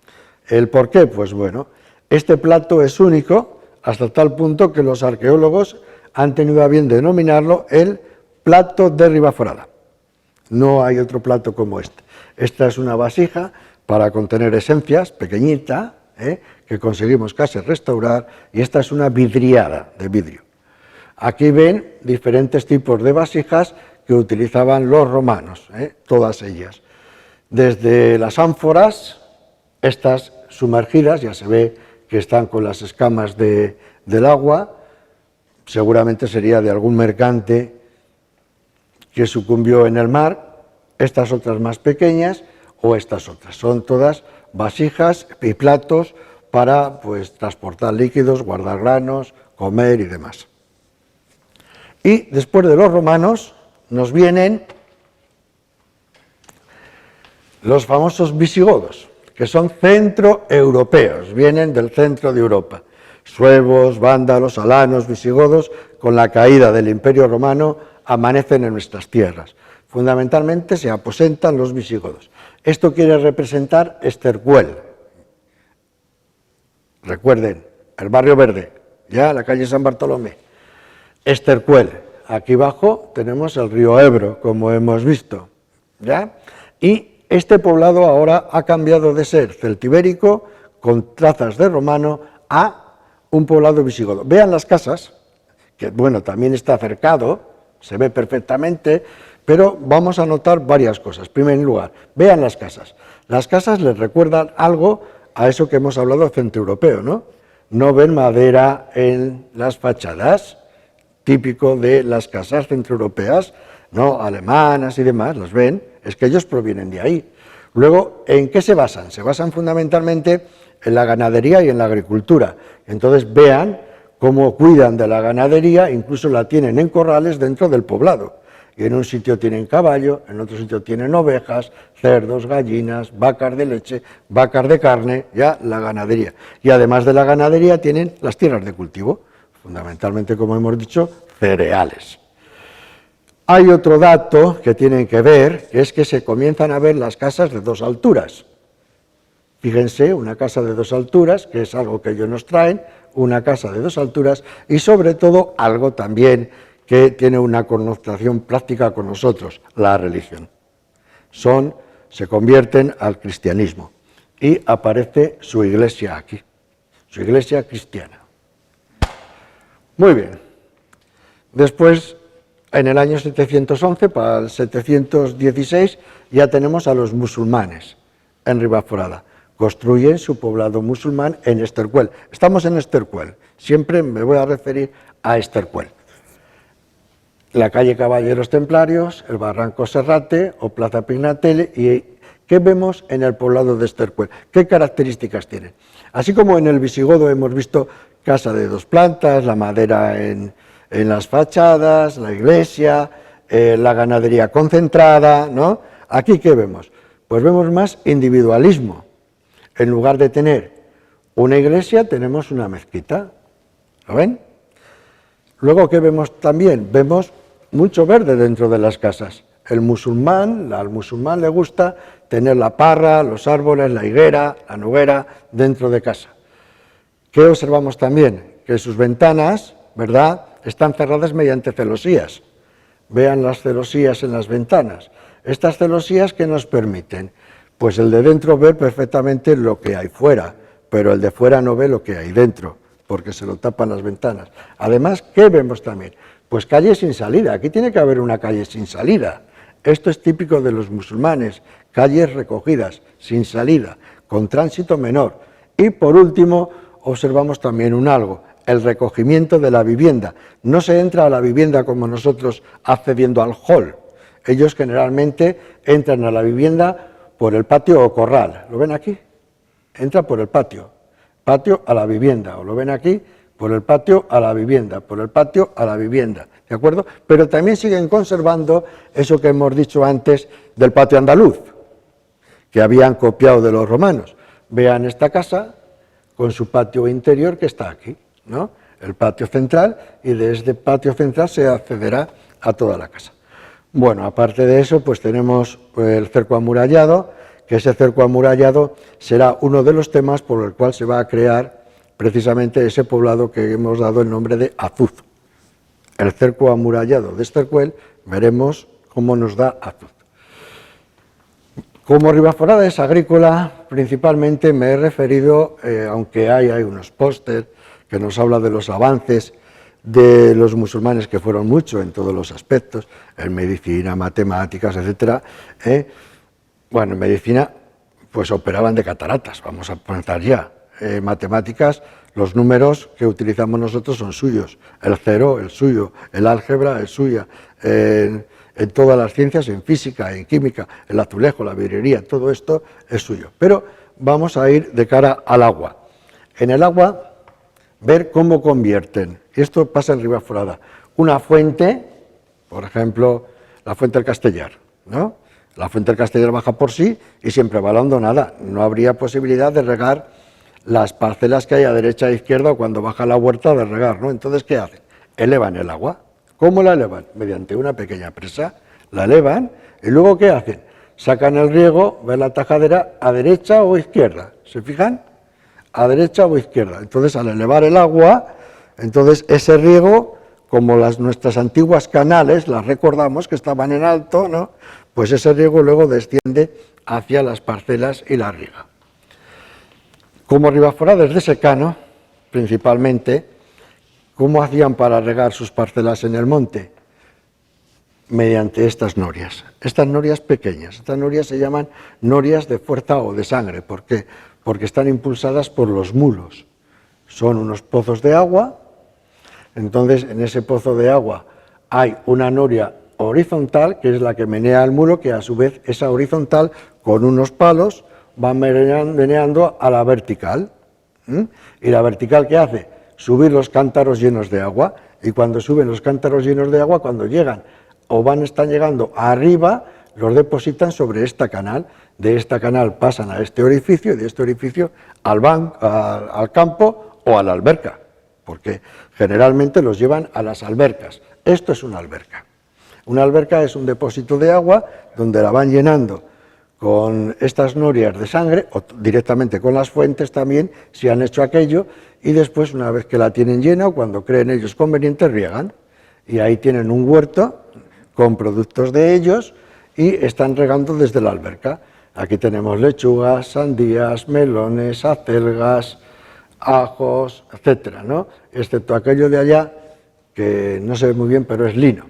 ¿El por qué? Pues bueno, este plato es único hasta tal punto que los arqueólogos han tenido a bien denominarlo el plato de Ribaforada. No hay otro plato como este. Esta es una vasija para contener esencias, pequeñita, que conseguimos casi restaurar, y esta es una vidriada de vidrio. Aquí ven diferentes tipos de vasijas que utilizaban los romanos, todas ellas. Desde las ánforas, estas sumergidas, ya se ve que están con las escamas del agua, seguramente sería de algún mercante que sucumbió en el mar, estas otras más pequeñas o estas otras. Son todas vasijas y platos para pues, transportar líquidos, guardar granos, comer y demás. Y después de los romanos nos vienen los famosos visigodos, que son centroeuropeos, vienen del centro de Europa. Suevos, vándalos, alanos, visigodos, con la caída del Imperio Romano amanecen en nuestras tierras. Fundamentalmente se aposentan los visigodos. Esto quiere representar Estercuel. Recuerden, el barrio verde, ya la calle San Bartolomé. Estercuel, aquí abajo tenemos el río Ebro, como hemos visto, ¿ya? Y este poblado ahora ha cambiado de ser celtibérico, con trazas de romano, a un poblado visigodo. Vean las casas, que bueno, también está cercado, se ve perfectamente, pero vamos a notar varias cosas. En primer lugar, vean las casas. Las casas les recuerdan algo a eso que hemos hablado centroeuropeo, ¿no? No ven madera en las fachadas, típico de las casas centroeuropeas, ¿no? Alemanas y demás, las ven, es que ellos provienen de ahí. Luego, ¿en qué se basan? Se basan fundamentalmente en la ganadería y en la agricultura. Entonces vean cómo cuidan de la ganadería, incluso la tienen en corrales dentro del poblado. Y en un sitio tienen caballo, en otro sitio tienen ovejas, cerdos, gallinas, vacas de leche, vacas de carne, ya la ganadería. Y además de la ganadería tienen las tierras de cultivo, fundamentalmente, como hemos dicho, cereales. Hay otro dato que tienen que ver, que es que se comienzan a ver las casas de dos alturas. Fíjense, una casa de dos alturas, que es algo que ellos nos traen, una casa de dos alturas, y sobre todo algo también que tiene una connotación práctica con nosotros, la religión. Se convierten al cristianismo, y aparece su iglesia aquí, su iglesia cristiana. Muy bien. Después, en el año 711, para el 716, ya tenemos a los musulmanes en Ribaforada. Construyen su poblado musulmán en Estercuel. Estamos en Estercuel, siempre me voy a referir a Estercuel. La calle Caballeros Templarios, el Barranco Serrate o Plaza Pignatelli. ¿Y qué vemos en el poblado de Estercuel? ¿Qué características tienen? Así como en el visigodo hemos visto casa de dos plantas, la madera en las fachadas, la iglesia, la ganadería concentrada, ¿no? Aquí, ¿qué vemos? Pues vemos más individualismo. En lugar de tener una iglesia, tenemos una mezquita. ¿Lo ven? Luego, ¿qué vemos también? Vemos mucho verde dentro de las casas. Al musulmán le gusta tener la parra, los árboles, la higuera, la noguera dentro de casa. ¿Qué observamos también? Que sus ventanas, ¿verdad?, están cerradas mediante celosías. Vean las celosías en las ventanas. Estas celosías, ¿qué nos permiten? Pues el de dentro ver perfectamente lo que hay fuera, pero el de fuera no ve lo que hay dentro, porque se lo tapan las ventanas. Además, ¿qué vemos también? Pues calle sin salida. Aquí tiene que haber una calle sin salida. Esto es típico de los musulmanes, calles recogidas, sin salida, con tránsito menor. Y por último, observamos también un algo, el recogimiento de la vivienda. No se entra a la vivienda como nosotros accediendo al hall. Ellos generalmente entran a la vivienda por el patio o corral. ¿Lo ven aquí? Entra por el patio a la vivienda. ¿O lo ven aquí? Por el patio a la vivienda, por el patio a la vivienda. ¿De acuerdo? Pero también siguen conservando eso que hemos dicho antes del patio andaluz, que habían copiado de los romanos. Vean esta casa con su patio interior que está aquí, ¿no? El patio central, y de este patio central se accederá a toda la casa. Bueno, aparte de eso, pues tenemos el cerco amurallado, que ese cerco amurallado será uno de los temas por el cual se va a crear precisamente ese poblado que hemos dado el nombre de Azuz. El cerco amurallado de Estercuel, veremos cómo nos da Azuz. Como Ribaforada es agrícola, principalmente me he referido, aunque hay unos pósters que nos habla de los avances de los musulmanes, que fueron muchos en todos los aspectos, en medicina, matemáticas, etcétera. Bueno, en medicina pues operaban de cataratas, vamos a pensar ya. Matemáticas, los números que utilizamos nosotros son suyos, el cero, el suyo, el álgebra, el suya, en todas las ciencias, en física, en química, el azulejo, la vidriería, todo esto es suyo. Pero vamos a ir de cara al agua. En el agua, ver cómo convierten, esto pasa en Ribaforada, una fuente, por ejemplo, la fuente del Castellar, ¿no? La fuente del Castellar baja por sí y siempre va a la hondonada. No habría posibilidad de regar las parcelas que hay a derecha e izquierda o cuando baja la huerta de regar, ¿no? Entonces, ¿qué hacen? Elevan el agua. ¿Cómo la elevan? Mediante una pequeña presa, la elevan y luego, ¿qué hacen? Sacan el riego, ven la tajadera a derecha o izquierda, ¿se fijan? A derecha o izquierda. Entonces, al elevar el agua, entonces ese riego, como nuestras antiguas canales, las recordamos que estaban en alto, ¿no? Pues ese riego luego desciende hacia las parcelas y la riega. Como Ribaforada es de secano, principalmente, ¿cómo hacían para regar sus parcelas en el monte? Mediante estas norias pequeñas. Estas norias se llaman norias de fuerza o de sangre. ¿Por qué? Porque están impulsadas por los mulos. Son unos pozos de agua, entonces en ese pozo de agua hay una noria horizontal, que es la que menea el mulo, que a su vez esa horizontal, con unos palos, va meneando a la vertical. ¿Y la vertical qué hace? Subir los cántaros llenos de agua, y cuando suben los cántaros llenos de agua, cuando llegan o están llegando arriba, los depositan sobre esta canal. De esta canal pasan a este orificio, y de este orificio al campo o a la alberca, porque generalmente los llevan a las albercas. Esto es una alberca. Una alberca es un depósito de agua donde la van llenando con estas norias de sangre, o directamente con las fuentes también, si han hecho aquello, y después, una vez que la tienen llena, o cuando creen ellos conveniente, riegan. Y ahí tienen un huerto con productos de ellos, y están regando desde la alberca. Aquí tenemos lechugas, sandías, melones, acelgas, ajos, etcétera, ¿no? Excepto aquello de allá, que no se ve muy bien, pero es lino.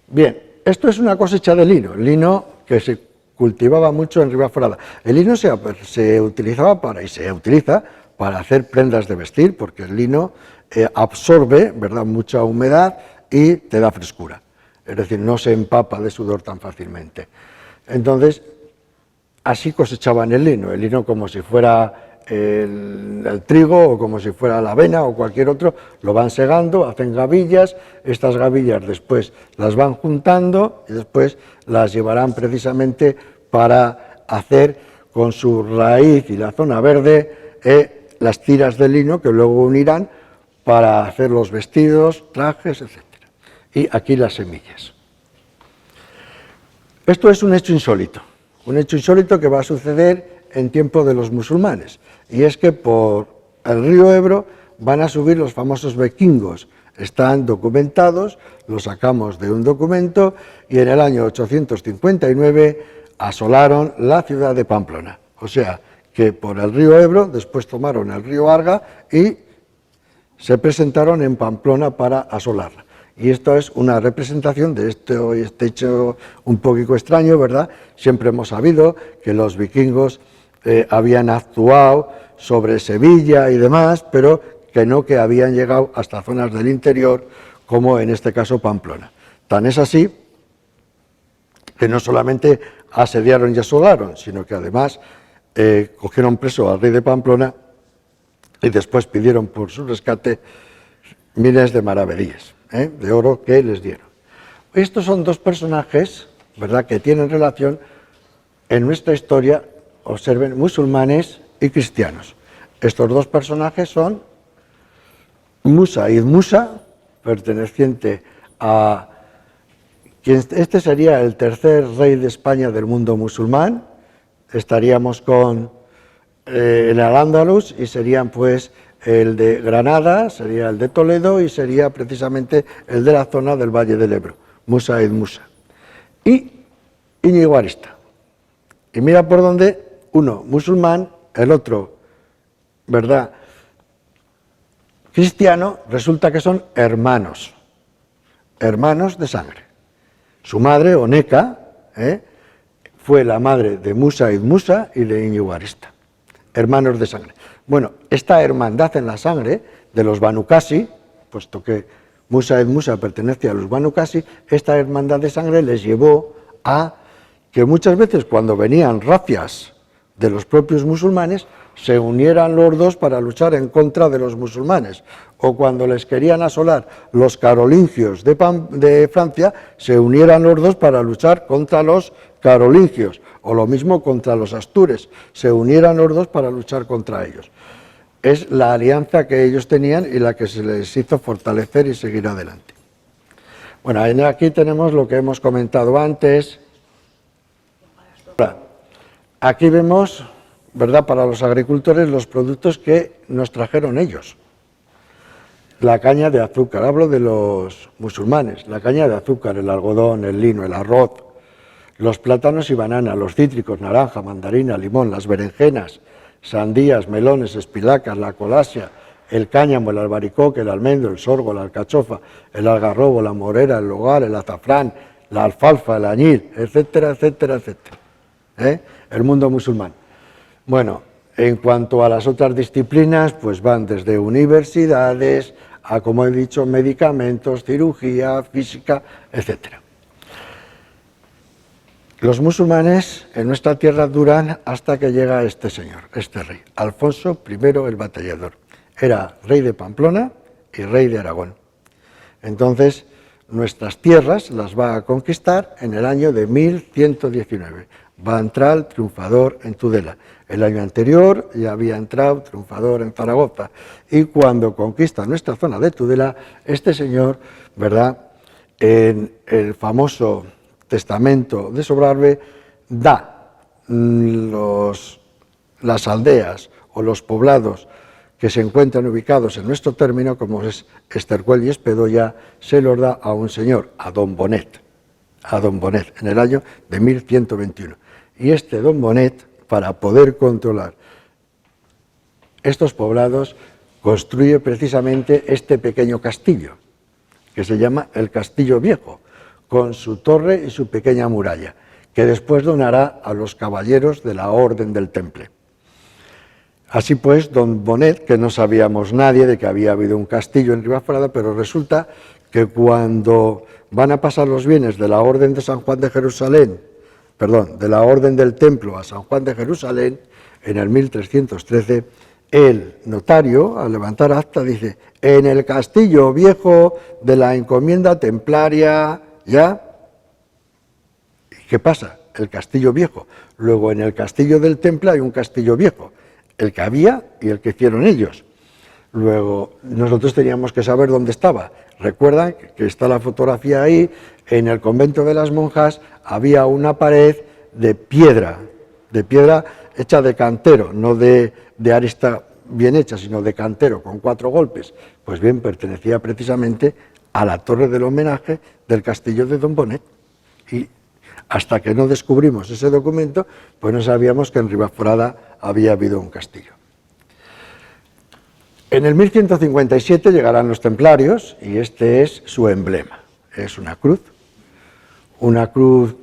Bien, esto es una cosecha de lino, el lino que se cultivaba mucho en Ribaforada. El lino se utilizaba y se utiliza para hacer prendas de vestir, porque el lino absorbe, ¿verdad?, mucha humedad y te da frescura. Es decir, no se empapa de sudor tan fácilmente. Entonces, así cosechaban el lino como si fuera el trigo o como si fuera la avena o cualquier otro, lo van segando, hacen gavillas, estas gavillas después las van juntando y después las llevarán precisamente para hacer con su raíz y la zona verde las tiras de lino que luego unirán para hacer los vestidos, trajes, etc. Y aquí las semillas. Esto es un hecho insólito que va a suceder en tiempo de los musulmanes, y es que por el río Ebro van a subir los famosos vikingos. Están documentados, los sacamos de un documento y en el año 859 asolaron la ciudad de Pamplona. O sea, que por el río Ebro, después tomaron el río Arga y se presentaron en Pamplona para asolarla. Y esto es una representación de este hecho un poquito extraño, ¿verdad? Siempre hemos sabido que los vikingos habían actuado sobre Sevilla y demás, pero que habían llegado hasta zonas del interior, como en este caso Pamplona. Tan es así que no solamente asediaron y asolaron, sino que además cogieron preso al rey de Pamplona y después pidieron por su rescate miles de maravedíes, de oro que les dieron. Estos son dos personajes, ¿verdad?, que tienen relación en nuestra historia, observen, musulmanes y cristianos. Estos dos personajes son Musa Id Musa, perteneciente a... Este sería el tercer rey de España del mundo musulmán. Estaríamos con el Al-Ándalus y serían pues el de Granada, sería el de Toledo y sería precisamente el de la zona del Valle del Ebro, Musa Id Musa. Y Íñigo Arista. Y mira por dónde, uno musulmán, el otro, ¿verdad?, cristiano, resulta que son hermanos, hermanos de sangre. Su madre, Oneca, fue la madre de Musa Id Musa y de Íñigo Arista, hermanos de sangre. Bueno, esta hermandad en la sangre de los Banu Qasi, puesto que Musa Id Musa pertenece a los Banu Qasi, esta hermandad de sangre les llevó a que muchas veces cuando venían razias de los propios musulmanes, se unieran los dos para luchar en contra de los musulmanes, o cuando les querían asolar los carolingios de Francia, se unieran los dos para luchar contra los carolingios, o lo mismo contra los astures, se unieran los dos para luchar contra ellos. Es la alianza que ellos tenían y la que se les hizo fortalecer y seguir adelante. Bueno, aquí tenemos lo que hemos comentado antes. Aquí vemos, ¿verdad?, para los agricultores los productos que nos trajeron ellos. La caña de azúcar, hablo de los musulmanes, la caña de azúcar, el algodón, el lino, el arroz, los plátanos y bananas, los cítricos, naranja, mandarina, limón, las berenjenas, sandías, melones, espinacas, la colasia, el cáñamo, el albaricoque, el almendro, el sorgo, la alcachofa, el algarrobo, la morera, el hogar, el azafrán, la alfalfa, el añil, etcétera, etcétera, etcétera. El mundo musulmán. Bueno, en cuanto a las otras disciplinas, pues van desde universidades a, como he dicho, medicamentos, cirugía, física, etcétera. Los musulmanes en nuestra tierra duran hasta que llega este señor, este rey, Alfonso I el Batallador. Era rey de Pamplona y rey de Aragón. Entonces, nuestras tierras las va a conquistar en el año de 1119. Va a entrar triunfador en Tudela. El año anterior ya había entrado triunfador en Zaragoza. Y cuando conquista nuestra zona de Tudela, este señor, ¿verdad?, en el famoso testamento de Sobrarbe, da las aldeas o los poblados que se encuentran ubicados en nuestro término, como es Estercuel y Espedoya, se los da a un señor, a don Bonet, en el año de 1121. Y este don Bonet, para poder controlar estos poblados, construye precisamente este pequeño castillo, que se llama el Castillo Viejo, con su torre y su pequeña muralla, que después donará a los caballeros de la Orden del Temple. Así pues, don Bonet, que no sabíamos nadie de que había habido un castillo en Ribaforada, pero resulta que cuando van a pasar los bienes de la Orden de San Juan de Jerusalén, de la Orden del Templo a San Juan de Jerusalén, en el 1313, el notario, al levantar acta, dice: en el Castillo Viejo de la encomienda templaria, ¿ya? ¿Qué pasa? El Castillo Viejo. Luego, en el Castillo del Temple hay un Castillo Viejo, el que había y el que hicieron ellos. Luego, nosotros teníamos que saber dónde estaba. Recuerdan que está la fotografía ahí. En el convento de las monjas había una pared de piedra hecha de cantero, no de arista bien hecha, sino de cantero, con 4 golpes, pues bien, pertenecía precisamente a la torre del homenaje del castillo de Don Bonet. Y hasta que no descubrimos ese documento, pues no sabíamos que en Ribaforada había habido un castillo. En el 1157 llegarán los templarios y este es su emblema. Es una cruz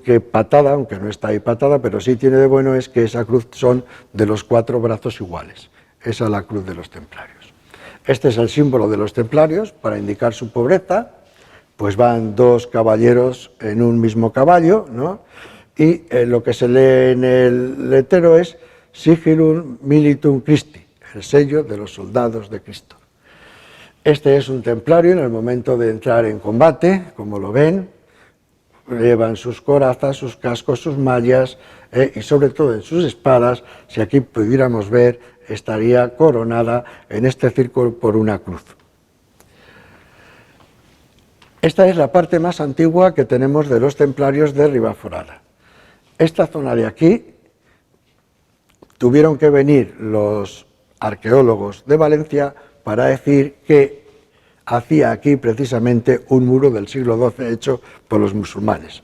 que patada, aunque no está ahí patada, pero sí tiene de bueno es que esa cruz son de los 4 brazos iguales. Esa es la cruz de los templarios. Este es el símbolo de los templarios para indicar su pobreza. Pues van 2 caballeros en un mismo caballo, ¿no? Y lo que se lee en el letrero es Sigillum Militum Christi, el sello de los soldados de Cristo. Este es un templario en el momento de entrar en combate, como lo ven, llevan sus corazas, sus cascos, sus mallas y sobre todo en sus espadas, si aquí pudiéramos ver, estaría coronada en este círculo por una cruz. Esta es la parte más antigua que tenemos de los templarios de Ribaforada. Esta zona de aquí tuvieron que venir los arqueólogos de Valencia para decir que hacía aquí precisamente un muro del siglo XII hecho por los musulmanes.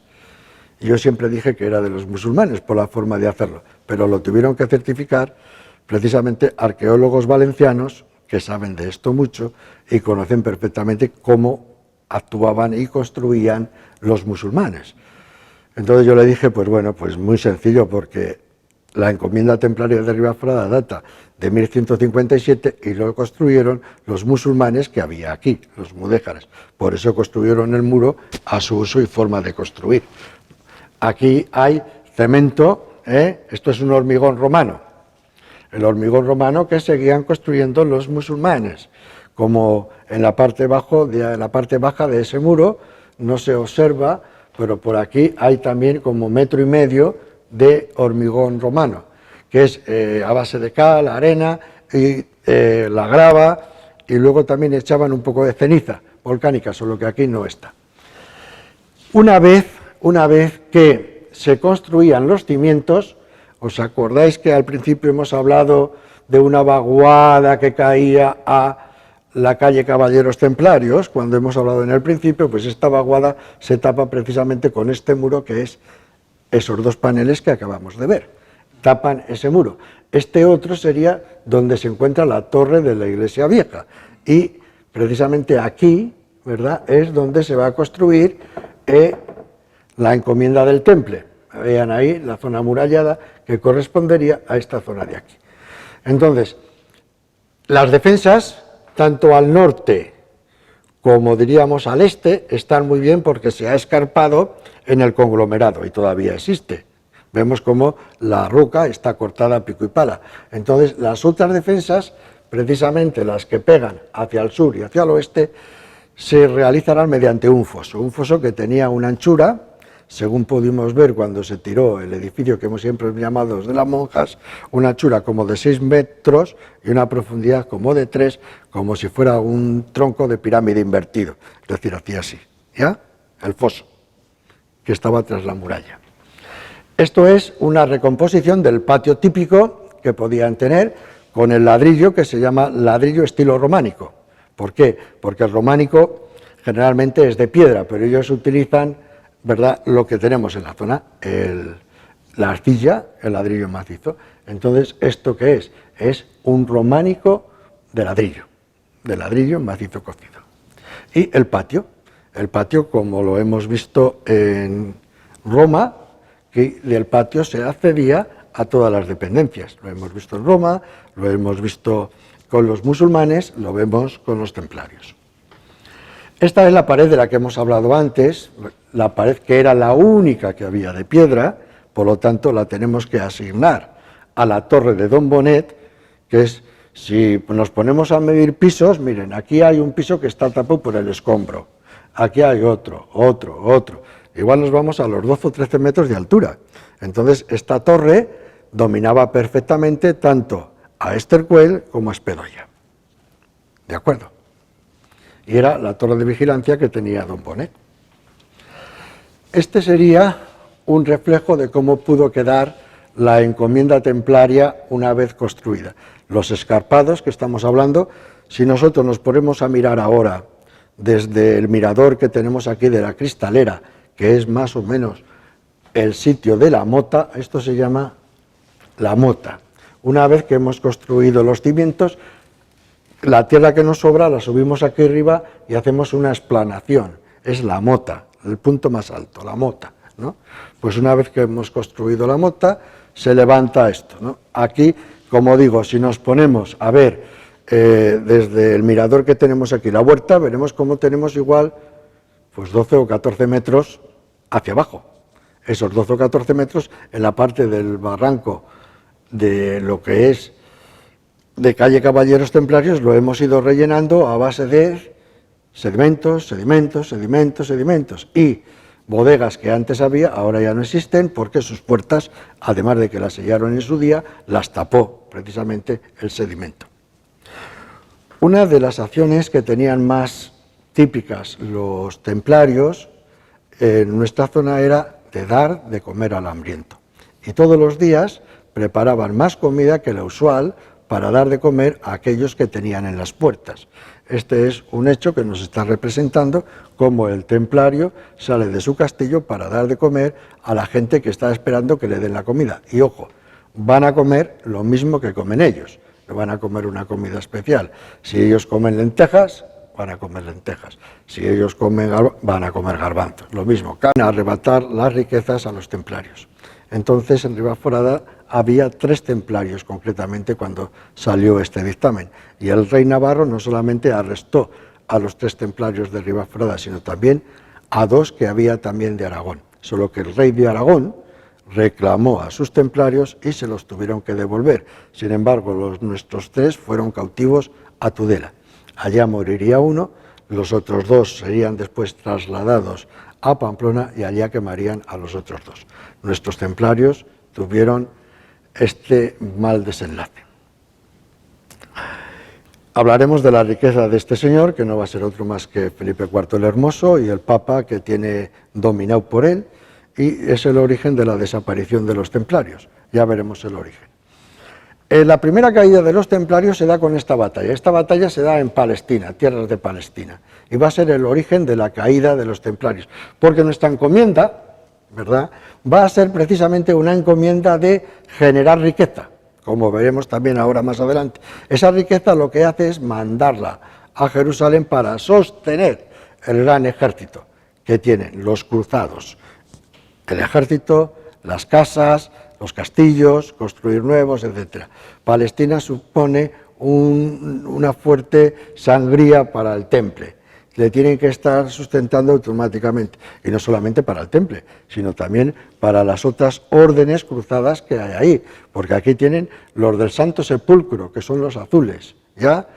Yo siempre dije que era de los musulmanes por la forma de hacerlo, pero lo tuvieron que certificar precisamente arqueólogos valencianos que saben de esto mucho y conocen perfectamente cómo actuaban y construían los musulmanes. Entonces yo le dije, pues bueno, pues muy sencillo, porque la encomienda templaria de Ribaforada data de 1157 y lo construyeron los musulmanes que había aquí, los mudéjares. Por eso construyeron el muro a su uso y forma de construir. Aquí hay cemento, esto es un hormigón romano, el hormigón romano que seguían construyendo los musulmanes. Como en la parte baja de ese muro no se observa, pero por aquí hay también como 1,5 metros de hormigón romano, que es a base de cal, arena y la grava, y luego también echaban un poco de ceniza volcánica, solo que aquí no está. Una vez que se construían los cimientos, ¿os acordáis que al principio hemos hablado de una vaguada que caía a la calle Caballeros Templarios? Cuando hemos hablado en el principio, pues esta vaguada se tapa precisamente con este muro, que es esos 2 paneles que acabamos de ver. Tapan ese muro. Este otro sería donde se encuentra la torre de la iglesia vieja. Y precisamente aquí, ¿verdad?, es donde se va a construir la encomienda del temple. Vean ahí la zona amurallada que correspondería a esta zona de aquí. Entonces, las defensas, tanto al norte como diríamos al este, están muy bien porque se ha escarpado en el conglomerado y todavía existe. Vemos cómo la roca está cortada a pico y pala. Entonces, las otras defensas, precisamente las que pegan hacia el sur y hacia el oeste, se realizarán mediante un foso que tenía una anchura, según pudimos ver cuando se tiró el edificio que hemos siempre llamado de las monjas, una anchura como de 6 metros y una profundidad como de 3, como si fuera un tronco de pirámide invertido, es decir, hacía así, ¿ya? El foso, que estaba tras la muralla. Esto es una recomposición del patio típico que podían tener con el ladrillo que se llama ladrillo estilo románico. ¿Por qué? Porque el románico generalmente es de piedra, pero ellos utilizan, ¿verdad?, lo que tenemos en la zona, la arcilla, el ladrillo macizo. Entonces, ¿esto qué es? Es un románico de ladrillo macizo cocido. Y el patio, como lo hemos visto en Roma, que del patio se accedía a todas las dependencias. Lo hemos visto en Roma, lo hemos visto con los musulmanes, lo vemos con los templarios. Esta es la pared de la que hemos hablado antes, la pared que era la única que había de piedra, por lo tanto la tenemos que asignar a la torre de Don Bonet, que es, si nos ponemos a medir pisos, miren, aquí hay un piso que está tapado por el escombro, aquí hay otro. Igual nos vamos a los 12 o 13 metros de altura. Entonces, esta torre dominaba perfectamente tanto a Estercuel como a Espedoya. ¿De acuerdo? Y era la torre de vigilancia que tenía Don Bonet. Este sería un reflejo de cómo pudo quedar la encomienda templaria una vez construida. Los escarpados que estamos hablando, si nosotros nos ponemos a mirar ahora desde el mirador que tenemos aquí de la Cristalera, que es más o menos el sitio de la mota, esto se llama la mota. Una vez que hemos construido los cimientos, la tierra que nos sobra la subimos aquí arriba y hacemos una explanación. Es la mota, el punto más alto, la mota, ¿no? Pues una vez que hemos construido la mota, se levanta esto, ¿no? Aquí, como digo, si nos ponemos a ver desde el mirador que tenemos aquí, la huerta, veremos cómo tenemos igual pues 12 o 14 metros hacia abajo. Esos 12 o 14 metros en la parte del barranco de lo que es de calle Caballeros Templarios lo hemos ido rellenando a base de sedimentos, sedimentos, sedimentos, sedimentos y bodegas que antes había, ahora ya no existen porque sus puertas, además de que las sellaron en su día, las tapó precisamente el sedimento. Una de las acciones que tenían más típicas los templarios en nuestra zona era de dar de comer al hambriento. Y todos los días preparaban más comida que la usual para dar de comer a aquellos que tenían en las puertas. Este es un hecho que nos está representando cómo el templario sale de su castillo para dar de comer a la gente que está esperando que le den la comida. Y ojo, van a comer lo mismo que comen ellos, no van a comer una comida especial. Si ellos comen lentejas, van a comer lentejas. Si ellos comen van a comer garbanzos. Lo mismo, van a arrebatar las riquezas a los templarios. Entonces, en Ribaforada había 3 templarios, concretamente, cuando salió este dictamen. Y el rey Navarro no solamente arrestó a los 3 templarios de Ribaforada, sino también a 2 que había también de Aragón. Solo que el rey de Aragón reclamó a sus templarios y se los tuvieron que devolver. Sin embargo, nuestros 3 fueron cautivos a Tudela. Allá moriría uno, los otros 2 serían después trasladados a Pamplona y allá quemarían a los otros 2. Nuestros templarios tuvieron este mal desenlace. Hablaremos de la riqueza de este señor, que no va a ser otro más que Felipe IV el Hermoso y el Papa que tiene dominado por él, y es el origen de la desaparición de los templarios. Ya veremos el origen. La primera caída de los templarios se da con esta batalla. Esta batalla se da en Palestina, tierras de Palestina, y va a ser el origen de la caída de los templarios, porque nuestra encomienda, ¿verdad?, va a ser precisamente una encomienda de generar riqueza, como veremos también ahora más adelante. Esa riqueza lo que hace es mandarla a Jerusalén para sostener el gran ejército que tienen los cruzados, el ejército, las casas, los castillos, construir nuevos, etc. Palestina supone una fuerte sangría para el temple. Le tienen que estar sustentando automáticamente, y no solamente para el temple, sino también para las otras órdenes cruzadas que hay ahí, porque aquí tienen los del Santo Sepulcro, que son los azules, ¿ya?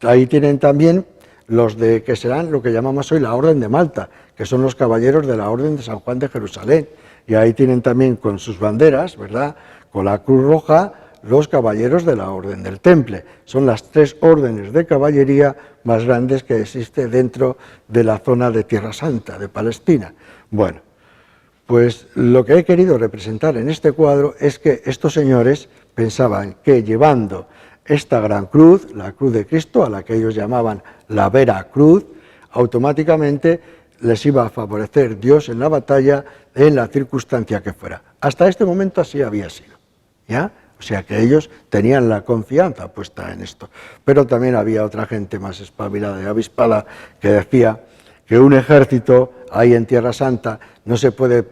Ahí tienen también los de que serán lo que llamamos hoy la Orden de Malta, que son los caballeros de la Orden de San Juan de Jerusalén, y ahí tienen también con sus banderas, ¿verdad?, con la Cruz Roja, los caballeros de la Orden del Temple. Son las 3 órdenes de caballería más grandes que existe dentro de la zona de Tierra Santa, de Palestina. Bueno, pues lo que he querido representar en este cuadro es que estos señores pensaban que llevando esta gran cruz, la cruz de Cristo, a la que ellos llamaban la Vera Cruz, automáticamente les iba a favorecer Dios en la batalla, en la circunstancia que fuera. Hasta este momento así había sido, ¿ya? O sea que ellos tenían la confianza puesta en esto. Pero también había otra gente más espabilada y avispada que decía que un ejército ahí en Tierra Santa no se puede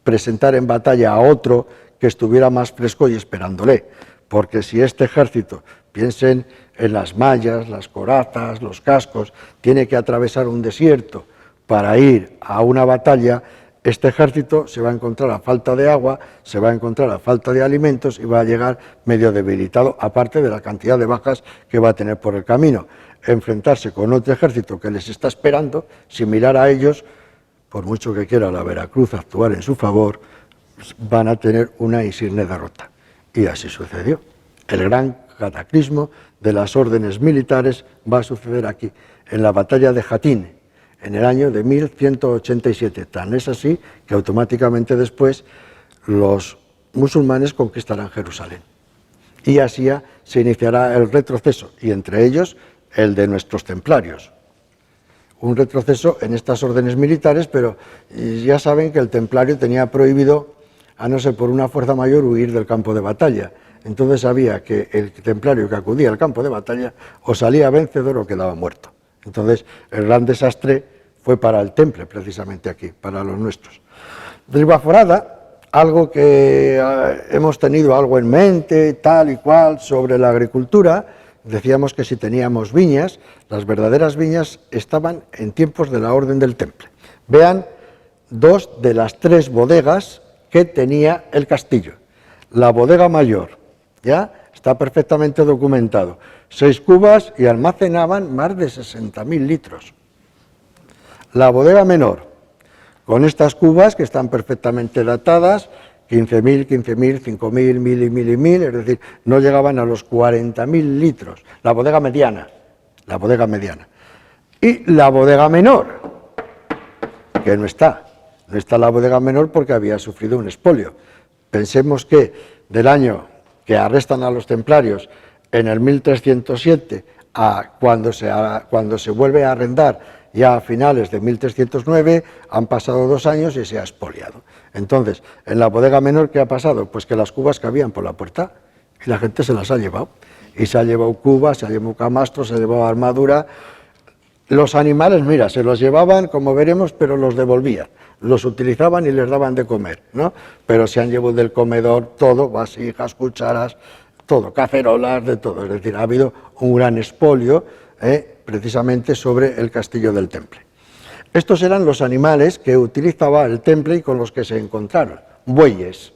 presentar en batalla a otro que estuviera más fresco y esperándole. Porque si este ejército, piensen en las mallas, las corazas, los cascos, tiene que atravesar un desierto para ir a una batalla, este ejército se va a encontrar a falta de agua, se va a encontrar a falta de alimentos y va a llegar medio debilitado, aparte de la cantidad de bajas que va a tener por el camino. Enfrentarse con otro ejército que les está esperando, similar a ellos, por mucho que quiera la Veracruz actuar en su favor, van a tener una insigne derrota. Y así sucedió. El gran cataclismo de las órdenes militares va a suceder aquí, en la batalla de Jatín, en el año de 1187. Tan es así que automáticamente después los musulmanes conquistarán Jerusalén. Y así se iniciará el retroceso, y entre ellos el de nuestros templarios. Un retroceso en estas órdenes militares, pero ya saben que el templario tenía prohibido, a no ser por una fuerza mayor, huir del campo de batalla. Entonces sabía que el templario que acudía al campo de batalla o salía vencedor o quedaba muerto. Entonces el gran desastre fue para el temple, precisamente aquí, para los nuestros. Ribaforada, algo que hemos tenido algo en mente, tal y cual, sobre la agricultura. Decíamos que si teníamos viñas, las verdaderas viñas estaban en tiempos de la Orden del Temple. Vean 2 de las 3 bodegas que tenía el castillo. La bodega mayor, ya está perfectamente documentado, 6 cubas y almacenaban más de 60.000 litros. La bodega menor, con estas cubas que están perfectamente datadas, 15.000, 5.000, 1.000 y 1.000, es decir, no llegaban a los 40.000 litros. La bodega mediana. Y la bodega menor, que no está la bodega menor porque había sufrido un expolio. Pensemos que del año que arrestan a los templarios en el 1307 a cuando se vuelve a arrendar ya a finales de 1309, han pasado 2 años y se ha expoliado. Entonces, en la bodega menor, ¿qué ha pasado? Pues que las cubas cabían por la puerta y la gente se las ha llevado. Y se ha llevado cubas, se ha llevado camastros, se ha llevado armadura. Los animales, mira, se los llevaban, como veremos, pero los devolvían. Los utilizaban y les daban de comer, ¿no? Pero se han llevado del comedor todo, vasijas, cucharas, todo, cacerolas, de todo. Es decir, ha habido un gran expolio, precisamente sobre el castillo del Temple. Estos eran los animales que utilizaba el Temple y con los que se encontraron. Bueyes.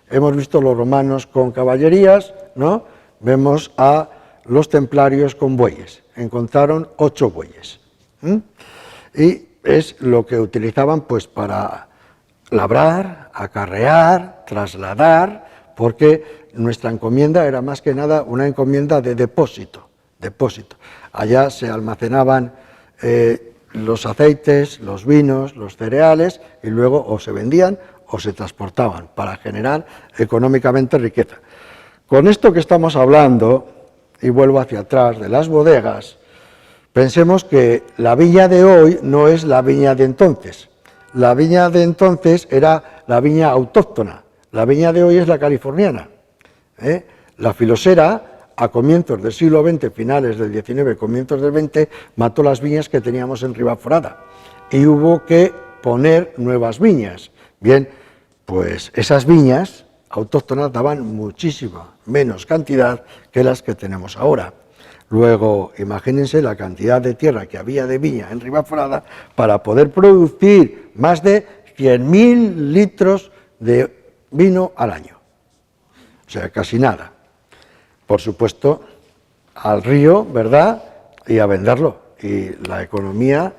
Hemos visto los romanos con caballerías, ¿no? Vemos a los templarios con bueyes. Encontraron 8 bueyes. Y es lo que utilizaban pues para labrar, acarrear, trasladar, porque nuestra encomienda era más que nada una encomienda de depósito. Allá se almacenaban los aceites, los vinos, los cereales, y luego o se vendían o se transportaban para generar económicamente riqueza. Con esto que estamos hablando, y vuelvo hacia atrás, de las bodegas, pensemos que la viña de hoy no es la viña de entonces. La viña de entonces era la viña autóctona, la viña de hoy es la californiana. La filosera, a comienzos del siglo XX, finales del XIX, comienzos del XX, mató las viñas que teníamos en Ribaforada y hubo que poner nuevas viñas. Bien, pues esas viñas autóctonas daban muchísima menos cantidad que las que tenemos ahora. Luego, imagínense la cantidad de tierra que había de viña en Ribaforada para poder producir más de 100.000 litros de vino al año. O sea, casi nada. Por supuesto, al río, ¿verdad?, y a venderlo, y la economía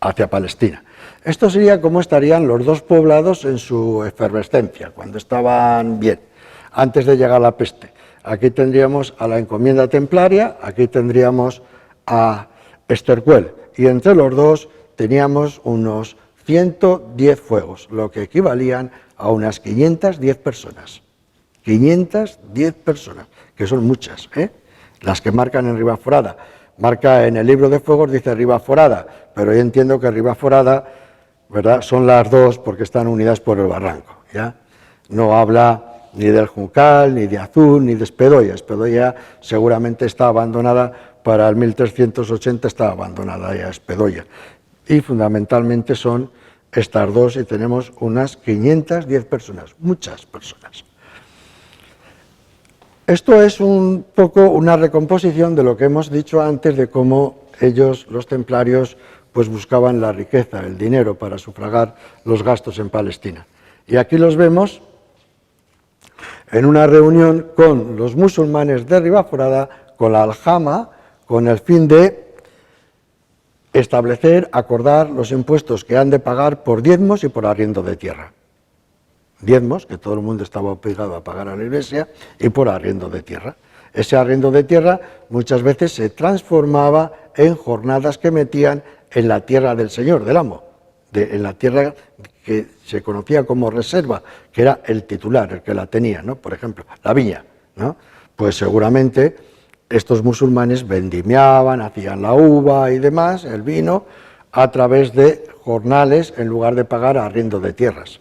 hacia Palestina. Esto sería cómo estarían los 2 poblados en su efervescencia, cuando estaban bien, antes de llegar la peste. Aquí tendríamos a la encomienda templaria, aquí tendríamos a Estercuel, y entre los 2 teníamos unos 110 fuegos, lo que equivalían a unas 510 personas. 510 personas, que son muchas, las que marcan en Ribaforada. Marca en el libro de fuegos, dice Ribaforada, pero yo entiendo que Ribaforada, ¿verdad?, son las 2 porque están unidas por el barranco, ¿ya? No habla ni del Juncal, ni de Azul, ni de Espedoya. Espedoya seguramente está abandonada, para el 1380 está abandonada ya Espedoya. Y fundamentalmente son estas 2 y tenemos unas 510 personas, muchas personas. Esto es un poco una recomposición de lo que hemos dicho antes de cómo ellos, los templarios, pues buscaban la riqueza, el dinero para sufragar los gastos en Palestina. Y aquí los vemos en una reunión con los musulmanes de Ribaforada, con la aljama, con el fin de establecer, acordar los impuestos que han de pagar por diezmos y por arriendo de tierra. Diezmos, que todo el mundo estaba obligado a pagar a la Iglesia, y por arriendo de tierra. Ese arriendo de tierra muchas veces se transformaba en jornadas que metían en la tierra del señor, del amo en la tierra que se conocía como reserva, que era el titular, el que la tenía, ¿no? Por ejemplo, la viña, ¿no? Pues seguramente estos musulmanes vendimiaban, hacían la uva y demás, el vino, a través de jornales en lugar de pagar arriendo de tierras.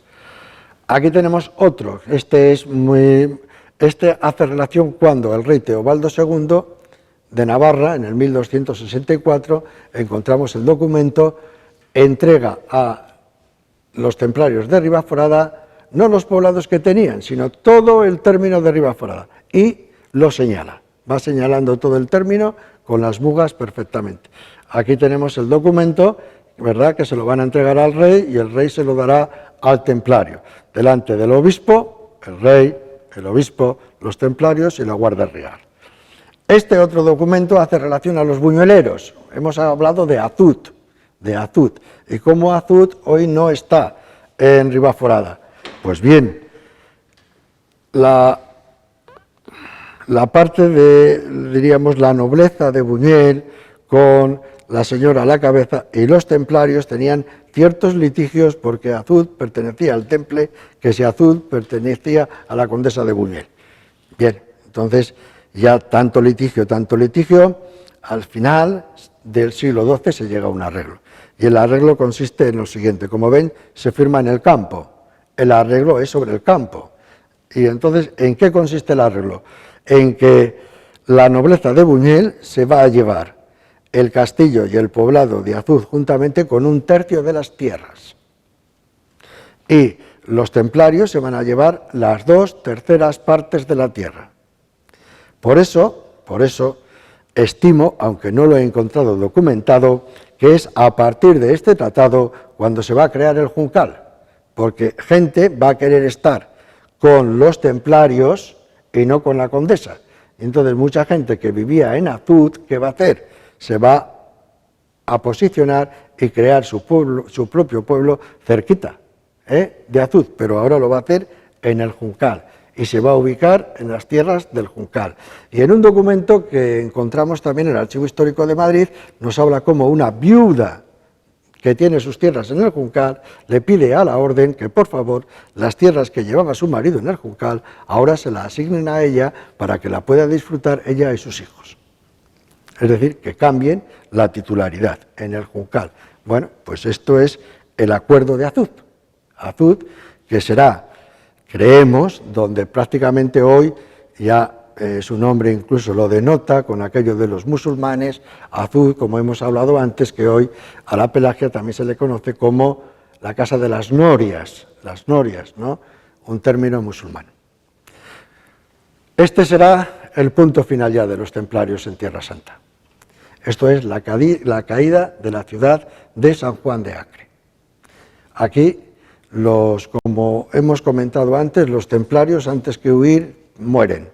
Aquí tenemos otro, este hace relación cuando el rey Teobaldo II de Navarra, en el 1264, encontramos el documento, entrega a los templarios de Ribaforada no los poblados que tenían, sino todo el término de Ribaforada, y lo señala, va señalando todo el término con las bugas perfectamente. Aquí tenemos el documento, ¿verdad?, que se lo van a entregar al rey y el rey se lo dará al templario, delante del obispo, el rey, el obispo, los templarios y la Guardia Real. Este otro documento hace relación a los buñueleros. Hemos hablado de Azud, y cómo Azud hoy no está en Ribaforada. Pues bien, la parte de, diríamos, la nobleza de Buñuel, con la señora a la cabeza, y los templarios tenían ciertos litigios porque Azud pertenecía al temple, que si Azud pertenecía a la condesa de Buñuel. Bien, entonces ya tanto litigio, al final del siglo XII se llega a un arreglo. Y el arreglo consiste en lo siguiente: como ven, se firma en el campo, el arreglo es sobre el campo. Y entonces, ¿en qué consiste el arreglo? En que la nobleza de Buñuel se va a llevar el castillo y el poblado de Azud juntamente con un tercio de las tierras. Y los templarios se van a llevar las 2/3 partes de la tierra. Por eso, estimo, aunque no lo he encontrado documentado, que es a partir de este tratado cuando se va a crear el Juncal, porque gente va a querer estar con los templarios y no con la condesa. Entonces, mucha gente que vivía en Azud, ¿qué va a hacer? Se va a posicionar y crear su propio pueblo cerquita de Azud, pero ahora lo va a hacer en el Juncal y se va a ubicar en las tierras del Juncal. Y en un documento que encontramos también en el Archivo Histórico de Madrid, nos habla como una viuda que tiene sus tierras en el Juncal le pide a la orden que, por favor, las tierras que llevaba su marido en el Juncal ahora se las asignen a ella para que la pueda disfrutar ella y sus hijos. Es decir, que cambien la titularidad en el Juncal. Bueno, pues esto es el acuerdo de Azud. Azud, que será, creemos, donde prácticamente hoy ya su nombre incluso lo denota con aquello de los musulmanes, Azud, como hemos hablado antes, que hoy a la Pelagia también se le conoce como la casa de las norias, ¿no?, un término musulmán. Este será el punto final ya de los templarios en Tierra Santa. Esto es la caída de la ciudad de San Juan de Acre. Aquí, como hemos comentado antes, los templarios, antes que huir, mueren.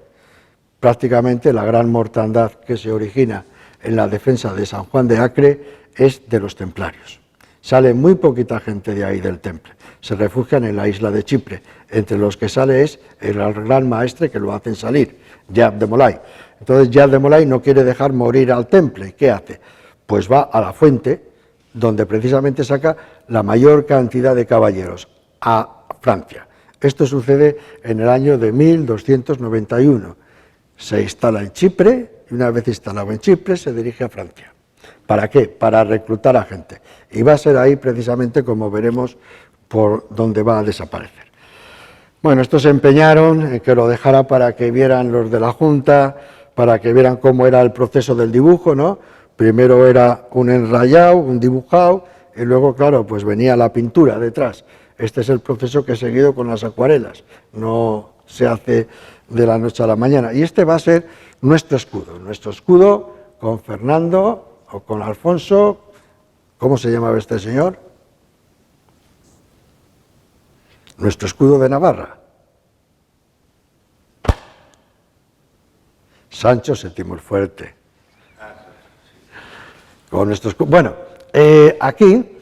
Prácticamente la gran mortandad que se origina en la defensa de San Juan de Acre es de los templarios. Sale muy poquita gente de ahí del temple, se refugian en la isla de Chipre, entre los que sale es el gran maestre que lo hacen salir, Jacques de Molay. Entonces Jacques de Molay no quiere dejar morir al temple, ¿qué hace? Pues va a la fuente, donde precisamente saca la mayor cantidad de caballeros, a Francia. Esto sucede en el año de 1291. Se instala en Chipre, y una vez instalado en Chipre se dirige a Francia. ¿Para qué? Para reclutar a gente. Y va a ser ahí precisamente como veremos por donde va a desaparecer. Bueno, estos se empeñaron en que lo dejara para que vieran los de la Junta, para que vieran cómo era el proceso del dibujo, ¿no? Primero era un enrayado, un dibujado, y luego, claro, pues venía la pintura detrás. Este es el proceso que he seguido con las acuarelas, no se hace de la noche a la mañana. Y este va a ser nuestro escudo con Fernando o con Alfonso. ¿Cómo se llamaba este señor? Nuestro escudo de Navarra. Sancho VII el Fuerte. Con nuestro escudo. Bueno, aquí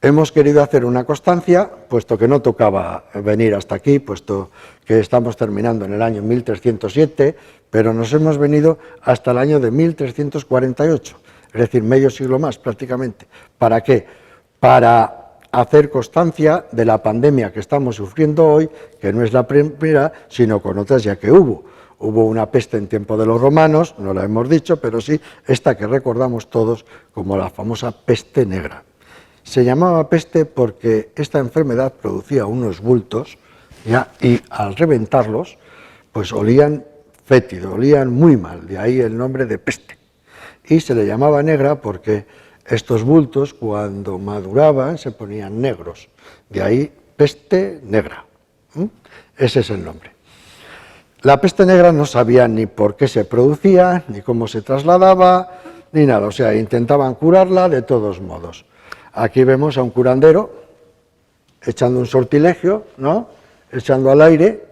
hemos querido hacer una constancia, puesto que no tocaba venir hasta aquí, puesto que estamos terminando en el año 1307, pero nos hemos venido hasta el año de 1348, es decir, medio siglo más prácticamente. ¿Para qué? para hacer constancia de la pandemia que estamos sufriendo hoy, que no es la primera, sino con otras ya que hubo. Hubo una peste en tiempo de los romanos, no la hemos dicho, pero sí esta que recordamos todos como la famosa peste negra. Se llamaba peste porque esta enfermedad producía unos bultos, ¿ya? Y al reventarlos, pues olían fétido, olían muy mal, de ahí el nombre de peste. Y se le llamaba negra porque estos bultos, cuando maduraban, se ponían negros, de ahí peste negra. Ese es el nombre. La peste negra no sabían ni por qué se producía, ni cómo se trasladaba, ni nada, o sea, intentaban curarla de todos modos. Aquí vemos a un curandero echando un sortilegio, ¿no? Echando al aire,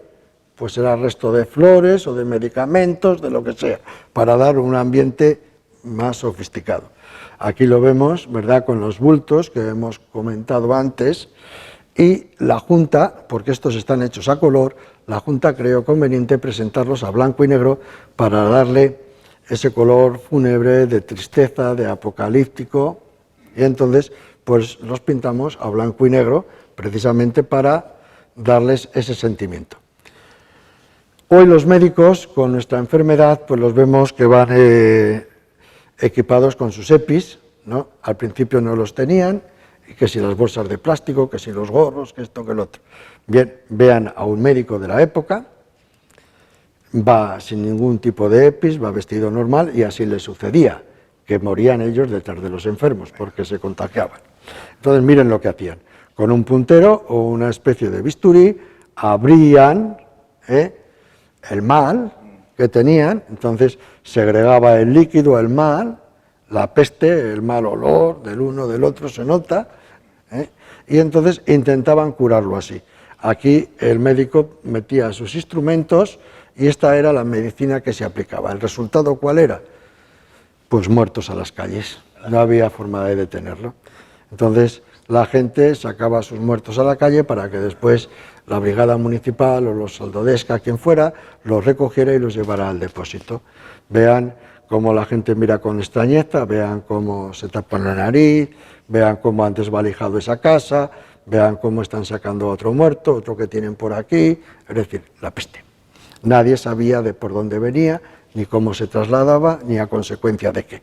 pues era resto de flores o de medicamentos, de lo que sea, para dar un ambiente más sofisticado. Aquí lo vemos, ¿verdad?, con los bultos que hemos comentado antes, y la Junta, porque estos están hechos a color, la Junta creó conveniente presentarlos a blanco y negro para darle ese color fúnebre, de tristeza, de apocalíptico, y entonces pues los pintamos a blanco y negro precisamente para darles ese sentimiento. Hoy los médicos con nuestra enfermedad pues los vemos que van equipados con sus EPIs, ¿no? Al principio no los tenían, y que si las bolsas de plástico, que si los gorros, que esto, que lo otro. Bien, vean a un médico de la época, va sin ningún tipo de EPIs, va vestido normal, y así le sucedía, que morían ellos detrás de los enfermos porque se contagiaban. Entonces miren lo que hacían, con un puntero o una especie de bisturí, abrían el mal que tenían, entonces segregaba el líquido, el mal, la peste, el mal olor del uno del otro se nota, y entonces intentaban curarlo así. Aquí el médico metía sus instrumentos y esta era la medicina que se aplicaba. ¿El resultado cuál era? Pues muertos a las calles, no había forma de detenerlo. Entonces la gente sacaba a sus muertos a la calle para que después la brigada municipal o los soldadesca, quien fuera, los recogiera y los llevara al depósito. Vean cómo la gente mira con extrañeza, vean cómo se tapan la nariz, vean cómo han desvalijado esa casa, vean cómo están sacando a otro muerto, otro que tienen por aquí, es decir, la peste. Nadie sabía de por dónde venía, ni cómo se trasladaba, ni a consecuencia de qué.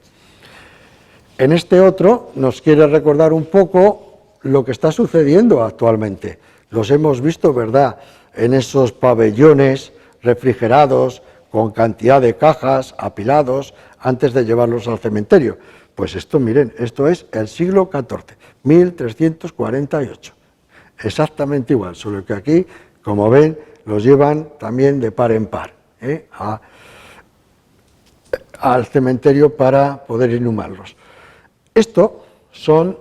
En este otro nos quiere recordar un poco lo que está sucediendo actualmente. Los hemos visto, ¿verdad?, en esos pabellones refrigerados, con cantidad de cajas apilados antes de llevarlos al cementerio. Pues esto, miren, esto es el siglo XIV, 1348. Exactamente igual, solo que aquí, como ven, los llevan también de par en par al cementerio para poder inhumarlos. Esto son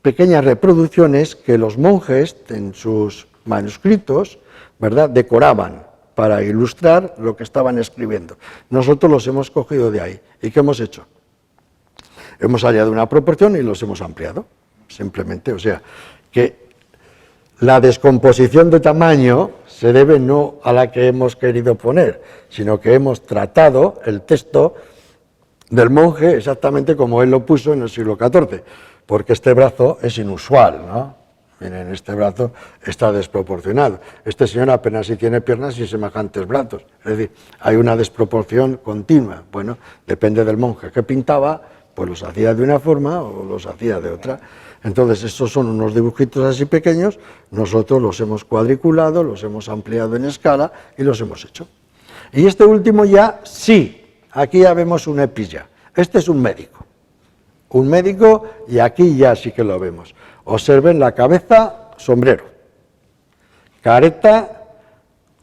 pequeñas reproducciones que los monjes en sus manuscritos, ¿verdad?, decoraban para ilustrar lo que estaban escribiendo. Nosotros los hemos cogido de ahí. ¿Y qué hemos hecho? Hemos hallado una proporción y los hemos ampliado, simplemente. O sea, que la descomposición de tamaño se debe no a la que hemos querido poner, sino que hemos tratado el texto del monje exactamente como él lo puso en el siglo XIV, porque este brazo es inusual, ¿no? Miren, este brazo está desproporcionado. Este señor apenas si tiene piernas y semejantes brazos. Es decir, hay una desproporción continua. Bueno, depende del monje que pintaba, pues los hacía de una forma o los hacía de otra. Entonces, estos son unos dibujitos así pequeños, nosotros los hemos cuadriculado, los hemos ampliado en escala y los hemos hecho. Y este último ya, sí, aquí ya vemos un epilla. Este es un médico y aquí ya sí que lo vemos. Observen la cabeza, sombrero, careta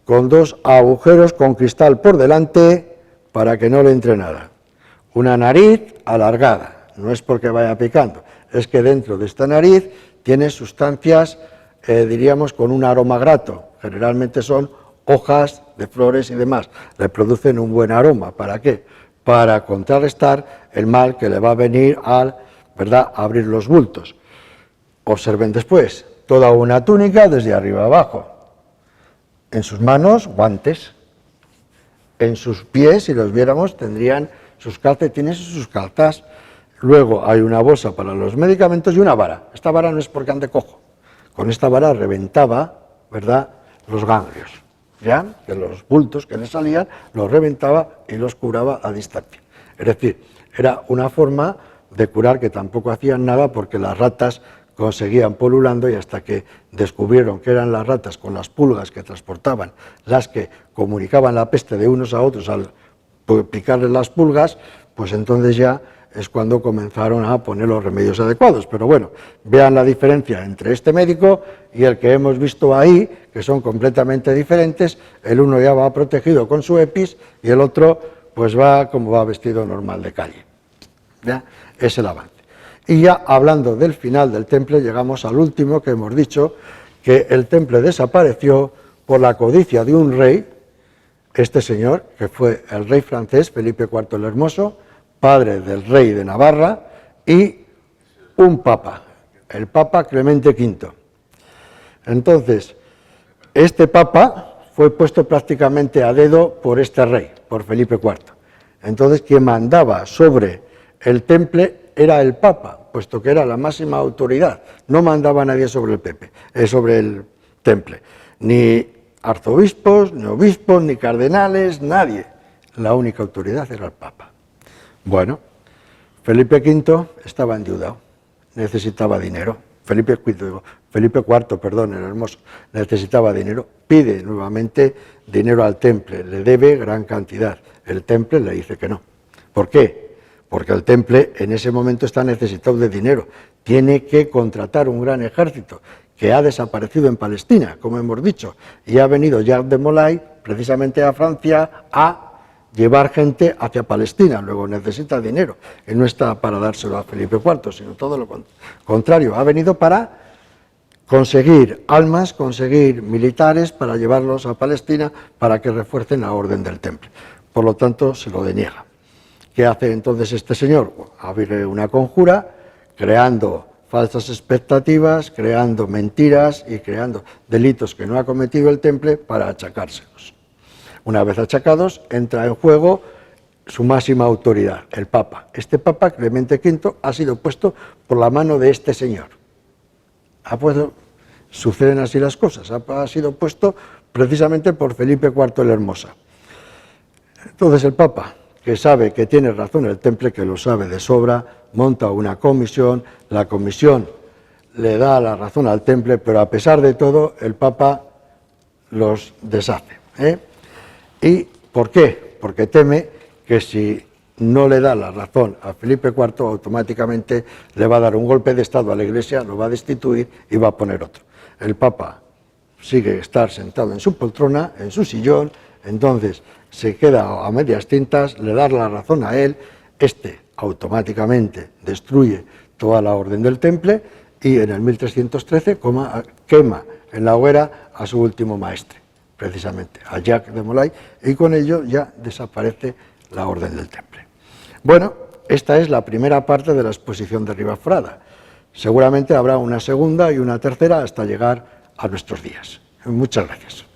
con dos agujeros con cristal por delante para que no le entre nada. Una nariz alargada, no es porque vaya picando, es que dentro de esta nariz tiene sustancias, diríamos, con un aroma grato. Generalmente son hojas de flores y demás. Le producen un buen aroma. ¿Para qué? Para contrarrestar el mal que le va a venir al, ¿verdad?, abrir los bultos. Observen después, toda una túnica desde arriba abajo. En sus manos, guantes. En sus pies, si los viéramos, tendrían sus calcetines y sus calzas. Luego hay una bolsa para los medicamentos y una vara. Esta vara no es porque ande cojo. Con esta vara reventaba, ¿verdad?, los ganglios, ¿ya? Que los bultos que le salían los reventaba y los curaba a distancia. Es decir, era una forma de curar que tampoco hacían nada porque las ratas seguían polulando, y hasta que descubrieron que eran las ratas con las pulgas que transportaban las que comunicaban la peste de unos a otros al picarles las pulgas, pues entonces ya es cuando comenzaron a poner los remedios adecuados. Pero bueno, vean la diferencia entre este médico y el que hemos visto ahí, que son completamente diferentes. El uno ya va protegido con su EPIs y el otro pues va como va vestido normal de calle. ¿Ya? Es el avance. Y ya hablando del final del temple, llegamos al último, que hemos dicho que el temple desapareció por la codicia de un rey, este señor, que fue el rey francés Felipe IV el Hermoso, padre del rey de Navarra, y un papa, el papa Clemente V. Entonces, este papa fue puesto prácticamente a dedo por este rey, por Felipe IV. Entonces, quien mandaba sobre el temple era el papa, puesto que era la máxima autoridad. No mandaba nadie sobre sobre el temple, ni arzobispos, ni obispos, ni cardenales, nadie. La única autoridad era el papa. Bueno, Felipe V estaba endeudado, necesitaba dinero. Felipe IV, perdón, el Hermoso, necesitaba dinero, pide nuevamente dinero al temple, le debe gran cantidad. El temple le dice que no. ¿Por qué? Porque el temple en ese momento está necesitado de dinero, tiene que contratar un gran ejército que ha desaparecido en Palestina, como hemos dicho, y ha venido Jacques de Molay precisamente a Francia a llevar gente hacia Palestina. Luego necesita dinero, y no está para dárselo a Felipe IV, sino todo lo contrario, ha venido para conseguir almas, conseguir militares para llevarlos a Palestina para que refuercen la orden del temple. Por lo tanto, se lo deniega. ¿Qué hace entonces este señor? Abre una conjura, creando falsas expectativas, creando mentiras y creando delitos que no ha cometido el temple para achacárselos. Una vez achacados, entra en juego su máxima autoridad, el Papa. Este Papa, Clemente V, ha sido puesto por la mano de este señor. Suceden así las cosas, ha sido puesto precisamente por Felipe IV el Hermoso. Entonces el Papa, que sabe que tiene razón el temple, que lo sabe de sobra, monta una comisión, la comisión le da la razón al temple, pero a pesar de todo el Papa los deshace. ¿Y por qué? Porque teme que si no le da la razón a Felipe IV, automáticamente le va a dar un golpe de Estado a la Iglesia, lo va a destituir y va a poner otro. El Papa sigue estar sentado en su poltrona, en su sillón, entonces se queda a medias tintas, le da la razón a él, este automáticamente destruye toda la orden del temple y en el 1313 quema en la hoguera a su último maestre, precisamente, a Jacques de Molay, y con ello ya desaparece la orden del temple. Bueno, esta es la primera parte de la exposición de Ribafrada. Seguramente habrá una segunda y una tercera hasta llegar a nuestros días. Muchas gracias.